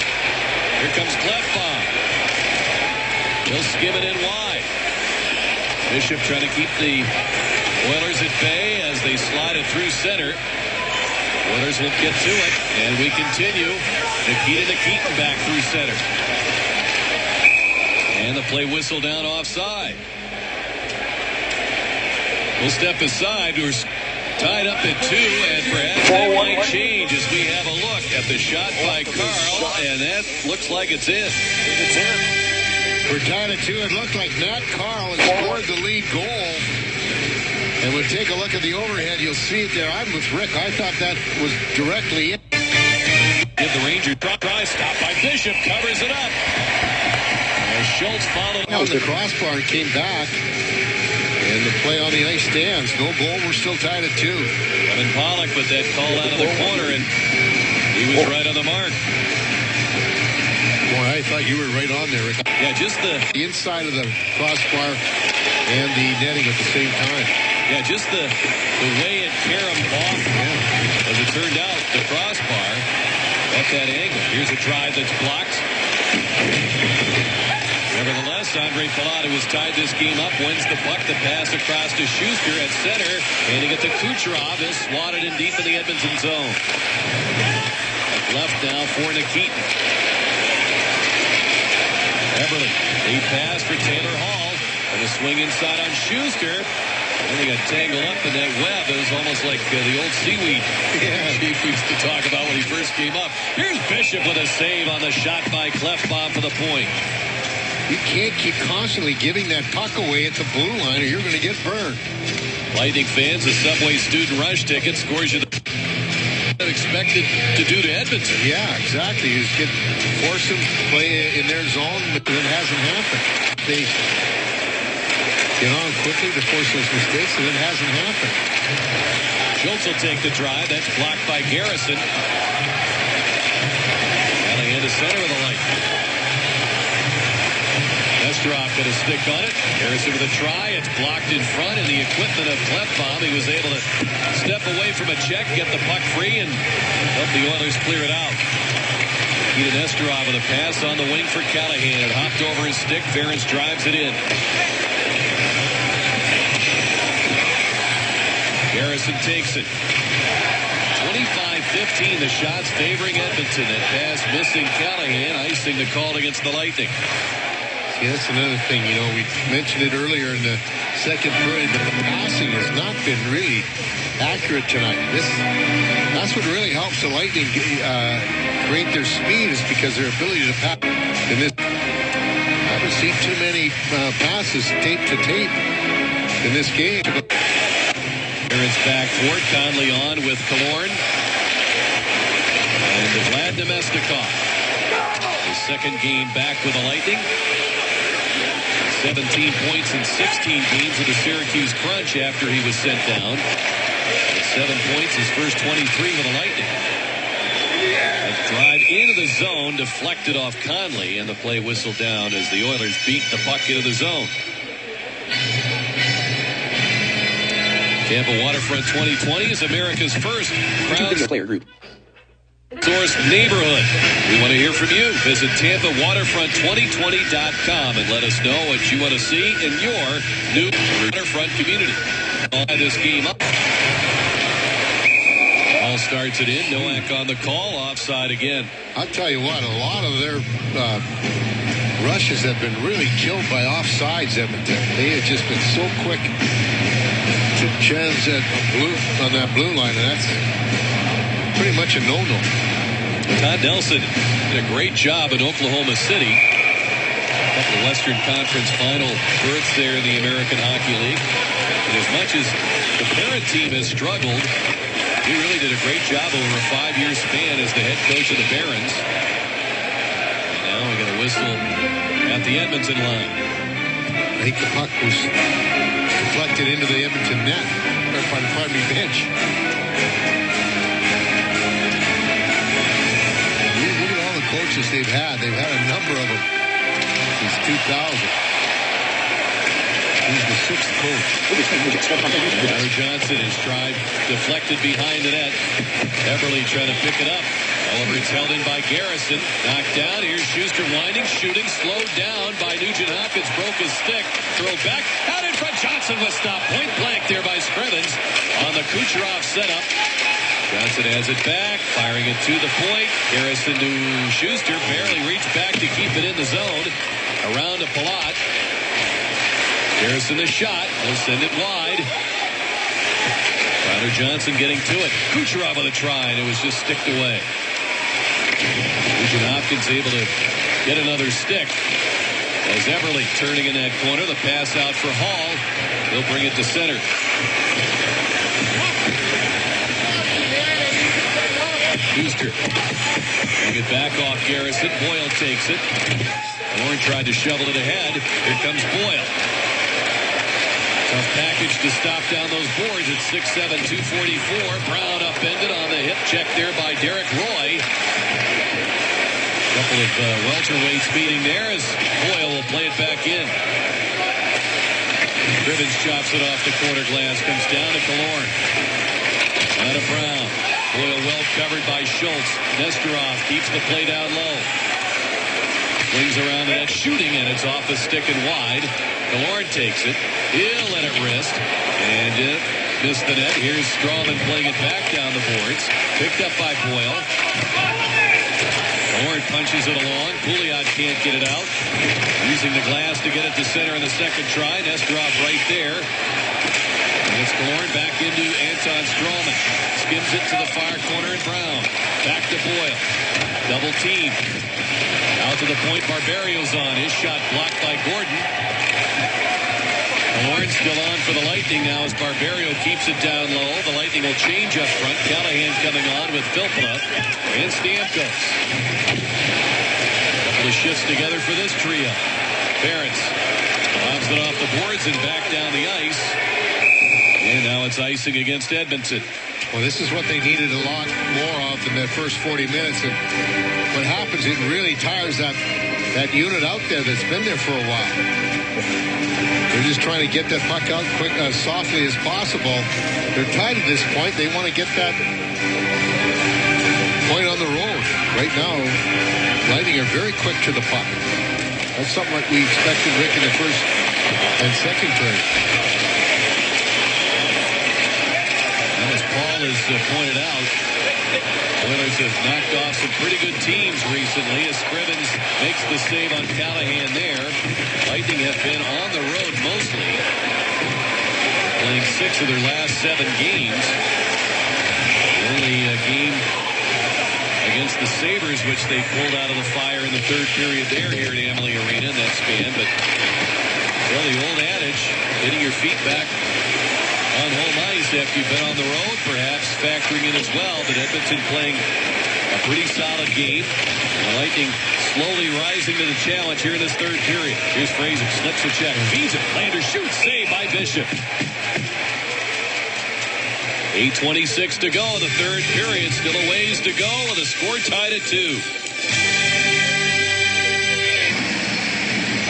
Here comes Klefbom. He'll skim it in wide. Bishop trying to keep the Oilers at bay as they slide it through center. Oilers will get to it, and we continue. Nikita back through center. And the play whistle down offside. We'll step aside. We're tied up at 2, and perhaps that might change as we have a look at the shot by Carl, and that looks like it's in. It's in. We're tied at 2. It looked like Matt Carl had scored the lead goal. And we'll take a look at the overhead. You'll see it there. I'm with Rick. I thought that was directly in. Give the Ranger try. Stop by Bishop. Covers it up. As Schultz followed on the crossbar, came back. And the play on the ice stands. No goal. We're still tied at 2. Kevin Pollock with that call out of the corner, and he was right on the mark. Boy, I thought you were right on there, Rick. Yeah, just the inside of the crossbar and the netting at the same time. Yeah, just the way it caromed off. Yeah. As it turned out, the crossbar at that angle. Here's a drive that's blocked. Nevertheless, Andre Palat, who has tied this game up, wins the puck. The pass across to Schuster at center. Handing it to Kucherov is swatted in deep in the Edmonton zone. Left now for Nikitin. Eberle, a pass for Taylor Hall. And a swing inside on Schuster. And they got tangled up in that web. It was almost like the old seaweed. Yeah, Chief used to talk about when he first came up. Here's Bishop with a save on the shot by Klefbom for the point. You can't keep constantly giving that puck away at the blue line or you're going to get burned. Lightning fans, the Subway Student Rush ticket scores you the expected to do to Edmonton. Yeah, exactly. You just force them to play in their zone, but it hasn't happened. They get on quickly to force those mistakes, and it hasn't happened. Schultz will take the drive. That's blocked by Garrison. Callahan to center of the Lightning. Nesterov got a stick on it. Harrison with a try. It's blocked in front, and the equipment of Klefbom. He was able to step away from a check, get the puck free, and help the Oilers clear it out. Nikita Nesterov with a pass on the wing for Callahan. It hopped over his stick. Ference drives it in. Harrison takes it. 25-15, the shots favoring Edmonton. That pass missing Callahan, icing the call against the Lightning. See, that's another thing, you know, we mentioned it earlier in the second period, but the passing has not been really accurate tonight. That's what really helps the Lightning create their speed, is because their ability to pass. In this, I haven't seen too many passes tape to tape in this game. It's back for it. Conley on with Killorn. And Vlad Nemestikov. His second game back with the Lightning. 17 points in 16 games with the Syracuse Crunch after he was sent down. At 7 points, his first 23 with the Lightning. A drive into the zone, deflected off Conley, and the play whistled down as the Oilers beat the puck into the zone. Tampa Waterfront 2020 is America's first crowdsourced neighborhood. We want to hear from you. Visit TampaWaterfront2020.com and let us know what you want to see in your new waterfront community. This game up. All starts it in. Nowak on the call. Offside again. I'll tell you what, a lot of their rushes have been really killed by offsides, Edmonton. They have just been so quick to chance on that blue line, and that's pretty much a no-no. Todd Nelson did a great job in Oklahoma City. A couple of Western Conference final berths there in the American Hockey League. And as much as the parent team has struggled, he really did a great job over a 5-year span as the head coach of the Barons. And now we got a whistle at the Edmonton line. I think the puck was deflected into the Edmonton net, or pardon me, bench. Look at all the coaches they've had. They've had a number of them since 2000. He's the 6th coach. Tyler Johnson is tried, deflected behind the net. Eberle trying to pick it up. However, it's held in by Garrison. Knocked down. Here's Schuster winding, shooting, slowed down by Nugent Hopkins. Broke his stick. Throw back. Out in front. Johnson was stopped. Point blank there by Scrivens on the Kucherov setup. Johnson has it back, firing it to the point. Garrison to Schuster. Barely reached back to keep it in the zone. Around to Palat. Garrison the shot. He'll send it wide. Tyler Johnson getting to it. Kucherov with a try, and it was just sticked away. Nugent Hopkins able to get another stick. As Eberle turning in that corner. The pass out for Hall. He'll bring it to center. Schuster. Bring it back off Garrison. Boyle takes it. Warren tried to shovel it ahead. Here comes Boyle. Tough package to stop down those boards at 6'7", 244. Brown upended on the hip check there by Derek Roy. Couple of welterweights meeting there as Boyle will play it back in. Scrivens chops it off the corner glass. Comes down to Killorn. Out of Brown. Boyle well covered by Schultz. Nesterov keeps the play down low. Swings around the net, shooting, and it's off a stick and wide. Killorn takes it. He'll let it wrist. And it missed the net. Here's Strawman playing it back down the boards. Picked up by Boyle. Killorn punches it along. Pouliot can't get it out. Using the glass to get it to center in the second try. Nesterov right there. And it's Killorn back into Anton Strawman. Skims it to the far corner and Brown. Back to Boyle. Double team. Out to the point, Barberio's on. His shot blocked by Gordon. Killorn still on for the Lightning now as Barberio keeps it down low. The Lightning will change up front. Callahan's coming on with Filppula and Stamkos. Couple of shifts together for this trio. Ference lobs it off the boards and back down the ice. And now it's icing against Edmonton. Well, this is what they needed a lot more of in that first 40 minutes. And what happens, it really tires that that unit out there that's been there for a while. They're just trying to get that puck out quick, as softly as possible. They're tied at this point. They want to get that point on the road. Right now, Lightning are very quick to the puck. That's something like we expected, Rick, in the first and second period. As Paul has pointed out, Oilers have knocked off some pretty good teams recently as Scrivens makes the save on Callahan there. Lightning have been on the road mostly, playing 6 of their last 7 games. The only game against the Sabres, which they pulled out of the fire in the third period there here at Amalie Arena in that span. But, well, the old adage, getting your feet back on home ice after you've been on the road, perhaps factoring in as well. But Edmonton playing a pretty solid game. The Lightning slowly rising to the challenge here in this third period. Here's Fraser, slips a check, feeds it, Lander shoots, save by Bishop. 8:26 to go in the third period. Still a ways to go with a score tied at 2.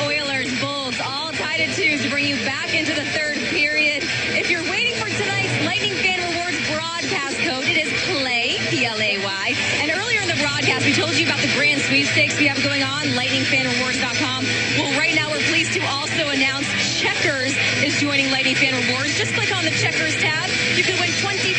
Oilers, Bulls, all tied at 2 to bring you back into the third period. If you're waiting for tonight's Lightning Fan Rewards broadcast code, it is PLAY, P-L-A-Y. And earlier in the broadcast, we told you about the grand sweepstakes we have going on, lightningfanrewards.com. Well, right now we're pleased to also announce Checkers is joining Lightning Fan Rewards. Just click on the Checkers tab. You can win $25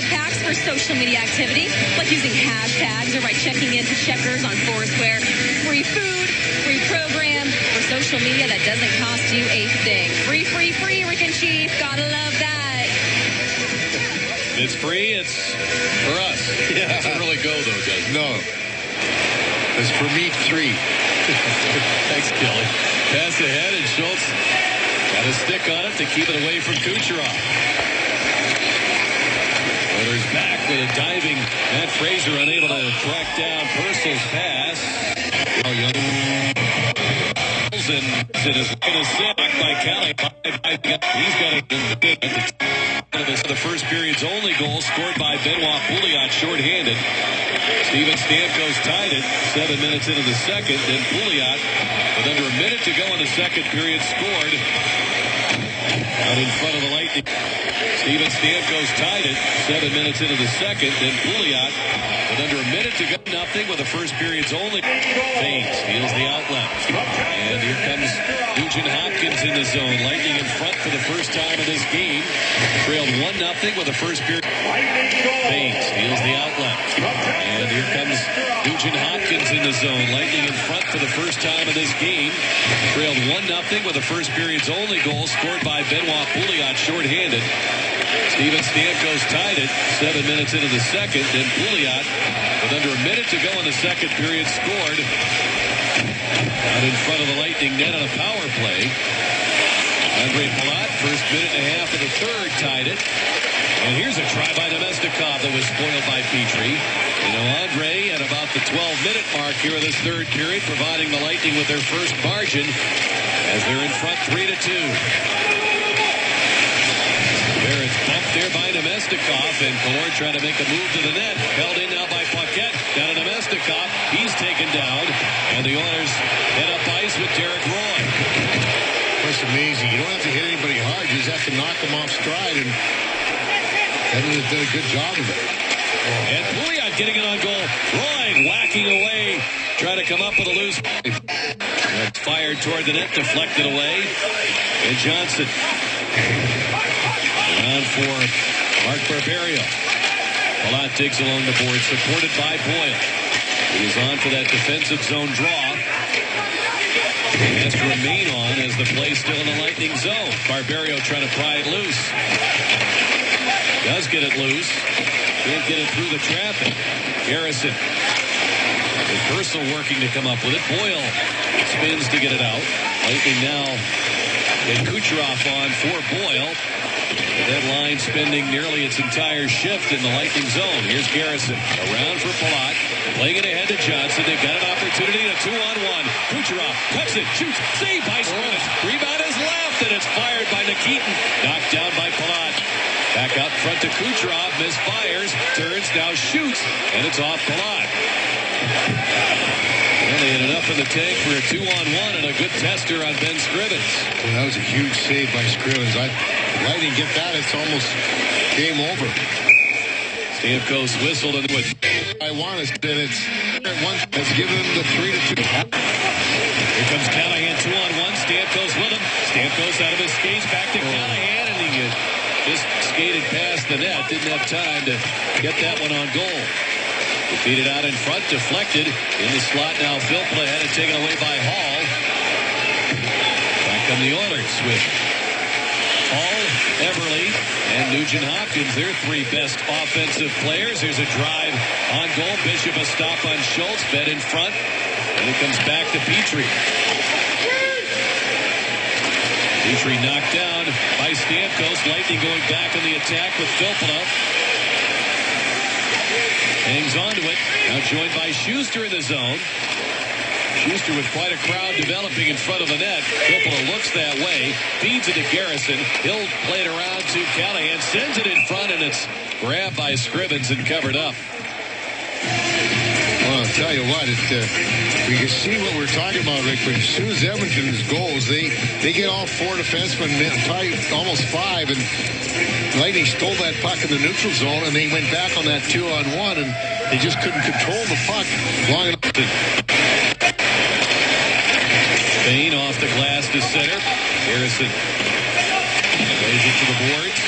packs for social media activity, like using hashtags or by checking into Checkers on Foursquare. Free food, free program for social media that doesn't cost you a thing. Free, free, free, Rick and Chief. Gotta love that. It's free. It's for us. Yeah. It doesn't really go, though, does it? No. It's for me, 3. Thanks, Kelly. Pass ahead, and Schultz got a stick on it to keep it away from Kucherov. Oilers back with a diving Matt Fraser, unable to track down Purcell's pass. And it is going to sit by Kelly. He's got it. The first period's only goal scored by Benoit Pouliot, shorthanded. Steven Stamkos tied it 7 minutes into the second. Then Pouliot, with under a minute to go in the second period, scored out in front of the Lightning. Steven Stamkos tied it 7 minutes into the second. Then Pouliot, with under a minute to go, nothing with the first period's only. Baines steals the outlet. And here comes Nugent Hopkins in the zone. Lightning in front for the first time in this game. Trailed 1-0 with the first period. Baines steals the outlet. And here comes Nugent Hopkins in the zone. Lightning in front for the first time in this game. Trailed 1-0 with the first period's only goal scored by Benoit Pouliot, shorthanded. Steven Stamkos tied it 7 minutes into the second. Then Pouliot, with under a minute to go in the second period, scored out in front of the Lightning net on a power play. Andre Palat, first minute and a half of the third, tied it. And here's a try by Nemestikov that was spoiled by Petrie. You know, Andre at about the 12-minute mark here of this third period, providing the Lightning with their first margin as they're in front 3-2. Barrett's bumped there by Nemestikov, and Kallord trying to make a move to the net. Held in now by Paquette. Down to Nemestikov. He's taken down, and the Oilers head up ice with Derek Roy. That's amazing. You don't have to hit anybody hard. You just have to knock them off stride, and Edmonton did a good job of it. And Pouliot getting it on goal. Roy whacking away. Trying to come up with a loose. Fired toward the net, deflected away. And Johnson around for Mark Barberio. Palat digs along the board, supported by Boyle. He is on for that defensive zone draw. He has to remain on as the play still in the Lightning zone. Barberio trying to pry it loose. Does get it loose. Can't get it through the traffic. Garrison. With Purcell working to come up with it. Boyle spins to get it out. Lightning now get Kucherov on for Boyle. That line spending nearly its entire shift in the Lightning zone. Here's Garrison around for Palat. Playing it ahead to Johnson. They've got an opportunity. A 2-on-1. Kucherov cuts it. Shoots. Save by Scrivens. Rebound is left. And it's fired by Nikitin. Knocked down by Palat. Back out front to Kucherov. Misfires. Turns. Now shoots. And it's off Palat. Well, they had enough in the tank for a 2-on-1 and a good tester on Ben Scrivens. Well, that was a huge save by Scrivens. Lightning get that, it's almost game over. Stamkos whistled and with I want is that it's one has given them the 3-2. Here comes Callahan 2-on-1. Stamkos with him. Stamkos out of his skates, back to Callahan, and he just skated past the net. Didn't have time to get that one on goal. Defeated out in front, deflected in the slot now. Filppula had it taken away by Hall. Back come the Oilers with Hall, Everly, and Nugent Hopkins. Their three best offensive players. Here's a drive on goal. Bishop a stop on Schultz. Fed in front. And it comes back to Petrie. Petrie knocked down by Stamkos. Lightning going back on the attack with Filppula. Hangs on to it. Now joined by Schuster in the zone. Schuster with quite a crowd developing in front of the net. Filppula looks that way. Feeds it to Garrison. He'll play it around to Callahan. Sends it in front, and it's grabbed by Scrivens and covered up. Well, I'll tell you what, we can see what we're talking about, Rick, but as soon as Edmonton goes, they get all four defensemen, probably almost five, and Lightning stole that puck in the neutral zone, and they went back on that 2-on-1, and they just couldn't control the puck long enough to... Spain off the glass to center. Garrison plays it to the boards.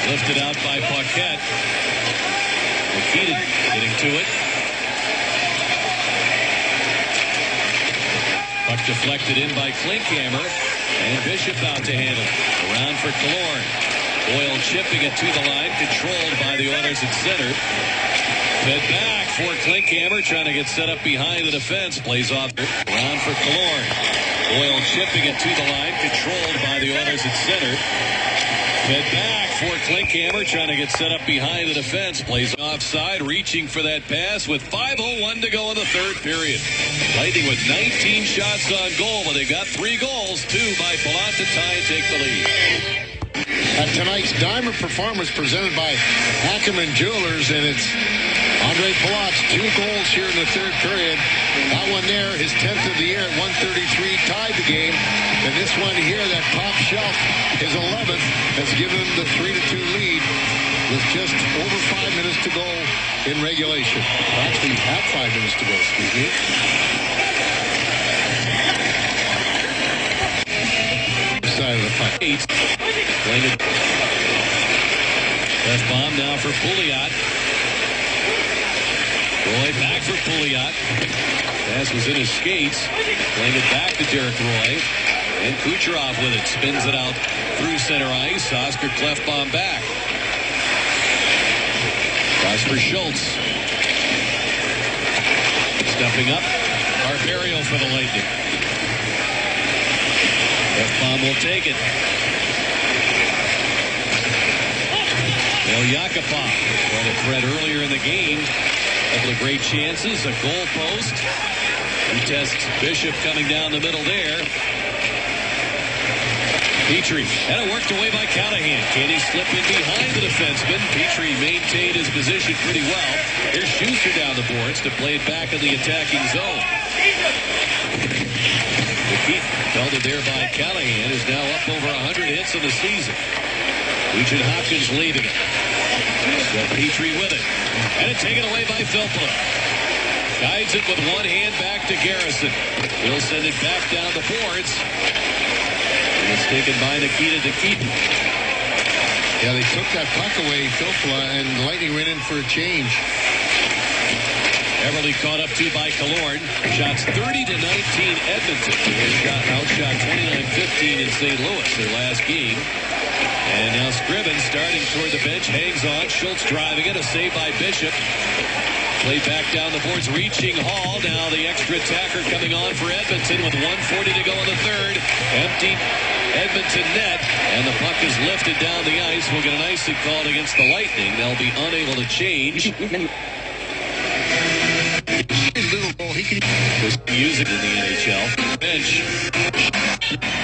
Lifted out by Paquette. Nikita getting to it. Puck deflected in by Klinkhammer. And Bishop out to handle. Around for Killorn. Boyle chipping it to the line. Controlled by the Oilers at center. Fed back for Klinkhammer. Trying to get set up behind the defense. Plays off. Around for Killorn. Boyle chipping it to the line. Controlled by the Oilers at center. Fed back for Klinkhammer, trying to get set up behind the defense. Plays offside, reaching for that pass with 5:01 to go in the third period. Lightning with 19 shots on goal, but they got 3 goals, 2 by Palat to tie and take the lead. At tonight's Diamond Performance presented by Ackerman Jewelers, and it's Andre Palat's 2 goals here in the third period. That one there, his 10th of the year at 133, tied the game. And this one here, that top shelf, his 11th, has given him the 3-2 lead with just over 5 minutes to go in regulation. Actually, have 5 minutes to go, excuse me. Side of the puck. Left bomb now for Pouliot. Roy back for Pouliot. Pass was in his skates. Playing it back to Derek Roy. And Kucherov with it. Spins it out through center ice. Oscar Klefbom back. Pass for Schultz. Stepping up. Barberio for the Lightning. Klefbom will take it. Yakupov. Well, the threat earlier in the game. Couple of great chances. A goal post. He tests Bishop coming down the middle there. Petrie had it worked away by Callahan. Can he slip in behind the defenseman? Petrie maintained his position pretty well. Here's Schuster down the boards to play it back in the attacking zone. McKeith held it there by Callahan, is now up over 100 hits in the season. Nugent Hopkins leading it. Got Petrie with it. And it's taken away by Filppula. Guides it with one hand back to Garrison. He'll send it back down the boards. And it's taken by Nikita Nikitin. Yeah, they took that puck away, Filppula, and Lightning went in for a change. Everly caught up to by Killorn. Shots 30-19 Edmonton. They outshot 29-15 in St. Louis their last game. And now Scrivens starting toward the bench. Hangs on. Schultz driving it. A save by Bishop. Played back down the boards. Reaching Hall. Now the extra attacker coming on for Edmonton with 1:40 to go in the third. Empty Edmonton net. And the puck is lifted down the ice. We'll get an icing called against the Lightning. They'll be unable to change. He can use it in the NHL. Bench.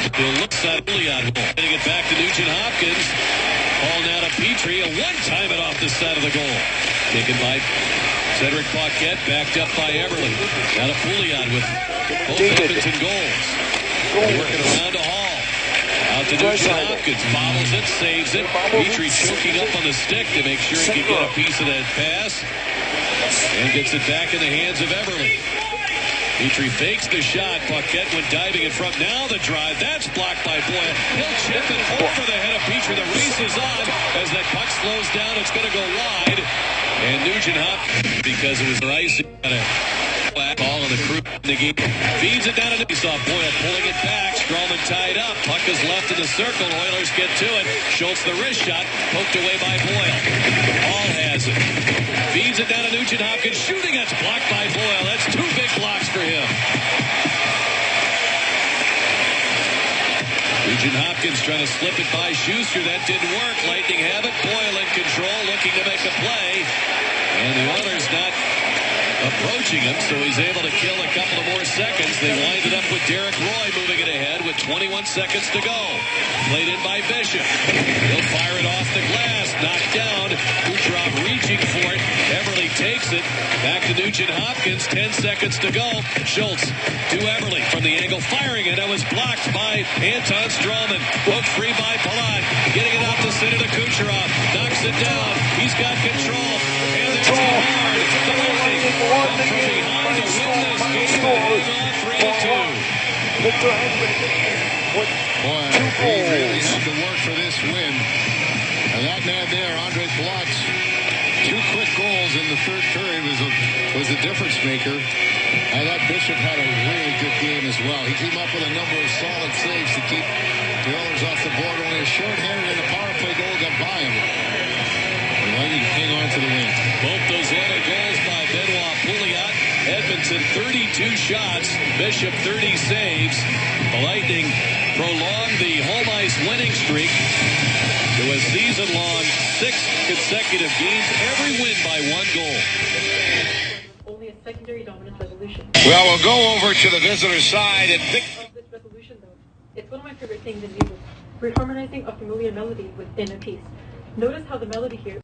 Still looks at Pouliot. Getting it back to Nugent Hopkins. Ball now to Petrie. A one-time it off the side of the goal. Taken by Cedric Paquette backed up by Everly. Now to Pouliot with both Edmonton goals. Working around to Hall. Out to Nugent-Hopkins. Bobbles it, saves it. Petrie choking up on the stick to make sure he can get a piece of that pass. And gets it back in the hands of Everly. Petrie fakes the shot. Paquette went diving in front. Now the drive. That's blocked by Boyle. He'll chip it over the head of Petrie. The race is on. As that puck slows down, it's going to go wide. And Nugent-Hopkins, because it was ice, got a ball on the crew in the game. Feeds it down to Saw Boyle pulling it back. Strawman tied up. Puck is left in the circle. Oilers get to it. Schultz the wrist shot. Poked away by Boyle. Hall has it. Feeds it down to Nugent-Hopkins. Shooting. It's blocked by Boyle. That's 2 big blocks for him. Nugent-Hopkins trying to slip it by Schuster. That didn't work. Lightning have it. Boyle in control, looking to make a play. And the Oilers not approaching him, so he's able to kill a couple of more seconds. They wind it up with Derek Roy moving it ahead with 21 seconds to go. Played in by Bishop. He'll fire it off the glass. Knocked down. Kucherov reaching for it. Everly takes it. Back to Nugent-Hopkins. 10 seconds to go. Schultz to Everly from the angle. Firing it. That was blocked by Anton Strawman. Hooked free by Palat. Getting it out to center to Kucherov. Knocks it down. He's got control. And there's a hard. The Lightning from behind to win this game. Hold on 3-2. Victor Hedman. Boy, he really had to work for this win. And that man there, Andre Palat, 2 quick goals in the third period was a difference maker. And that Bishop had a really good game as well. He came up with a number of solid saves to keep the Oilers off the board. Only a short-handed and a power play goal got by him. And Lightning hang on to the win. Both those other goals by Benoit Pouliot. Edmonton 32 shots. Bishop 30 saves. The Lightning prolong the home ice winning streak to a season-long 6 consecutive games, every win by 1 goal. Only a secondary dominance resolution. Well, we'll go over to the visitor side and Of this resolution, though, it's one of my favorite things in music. We're harmonizing a familiar melody within a piece. Notice how the melody here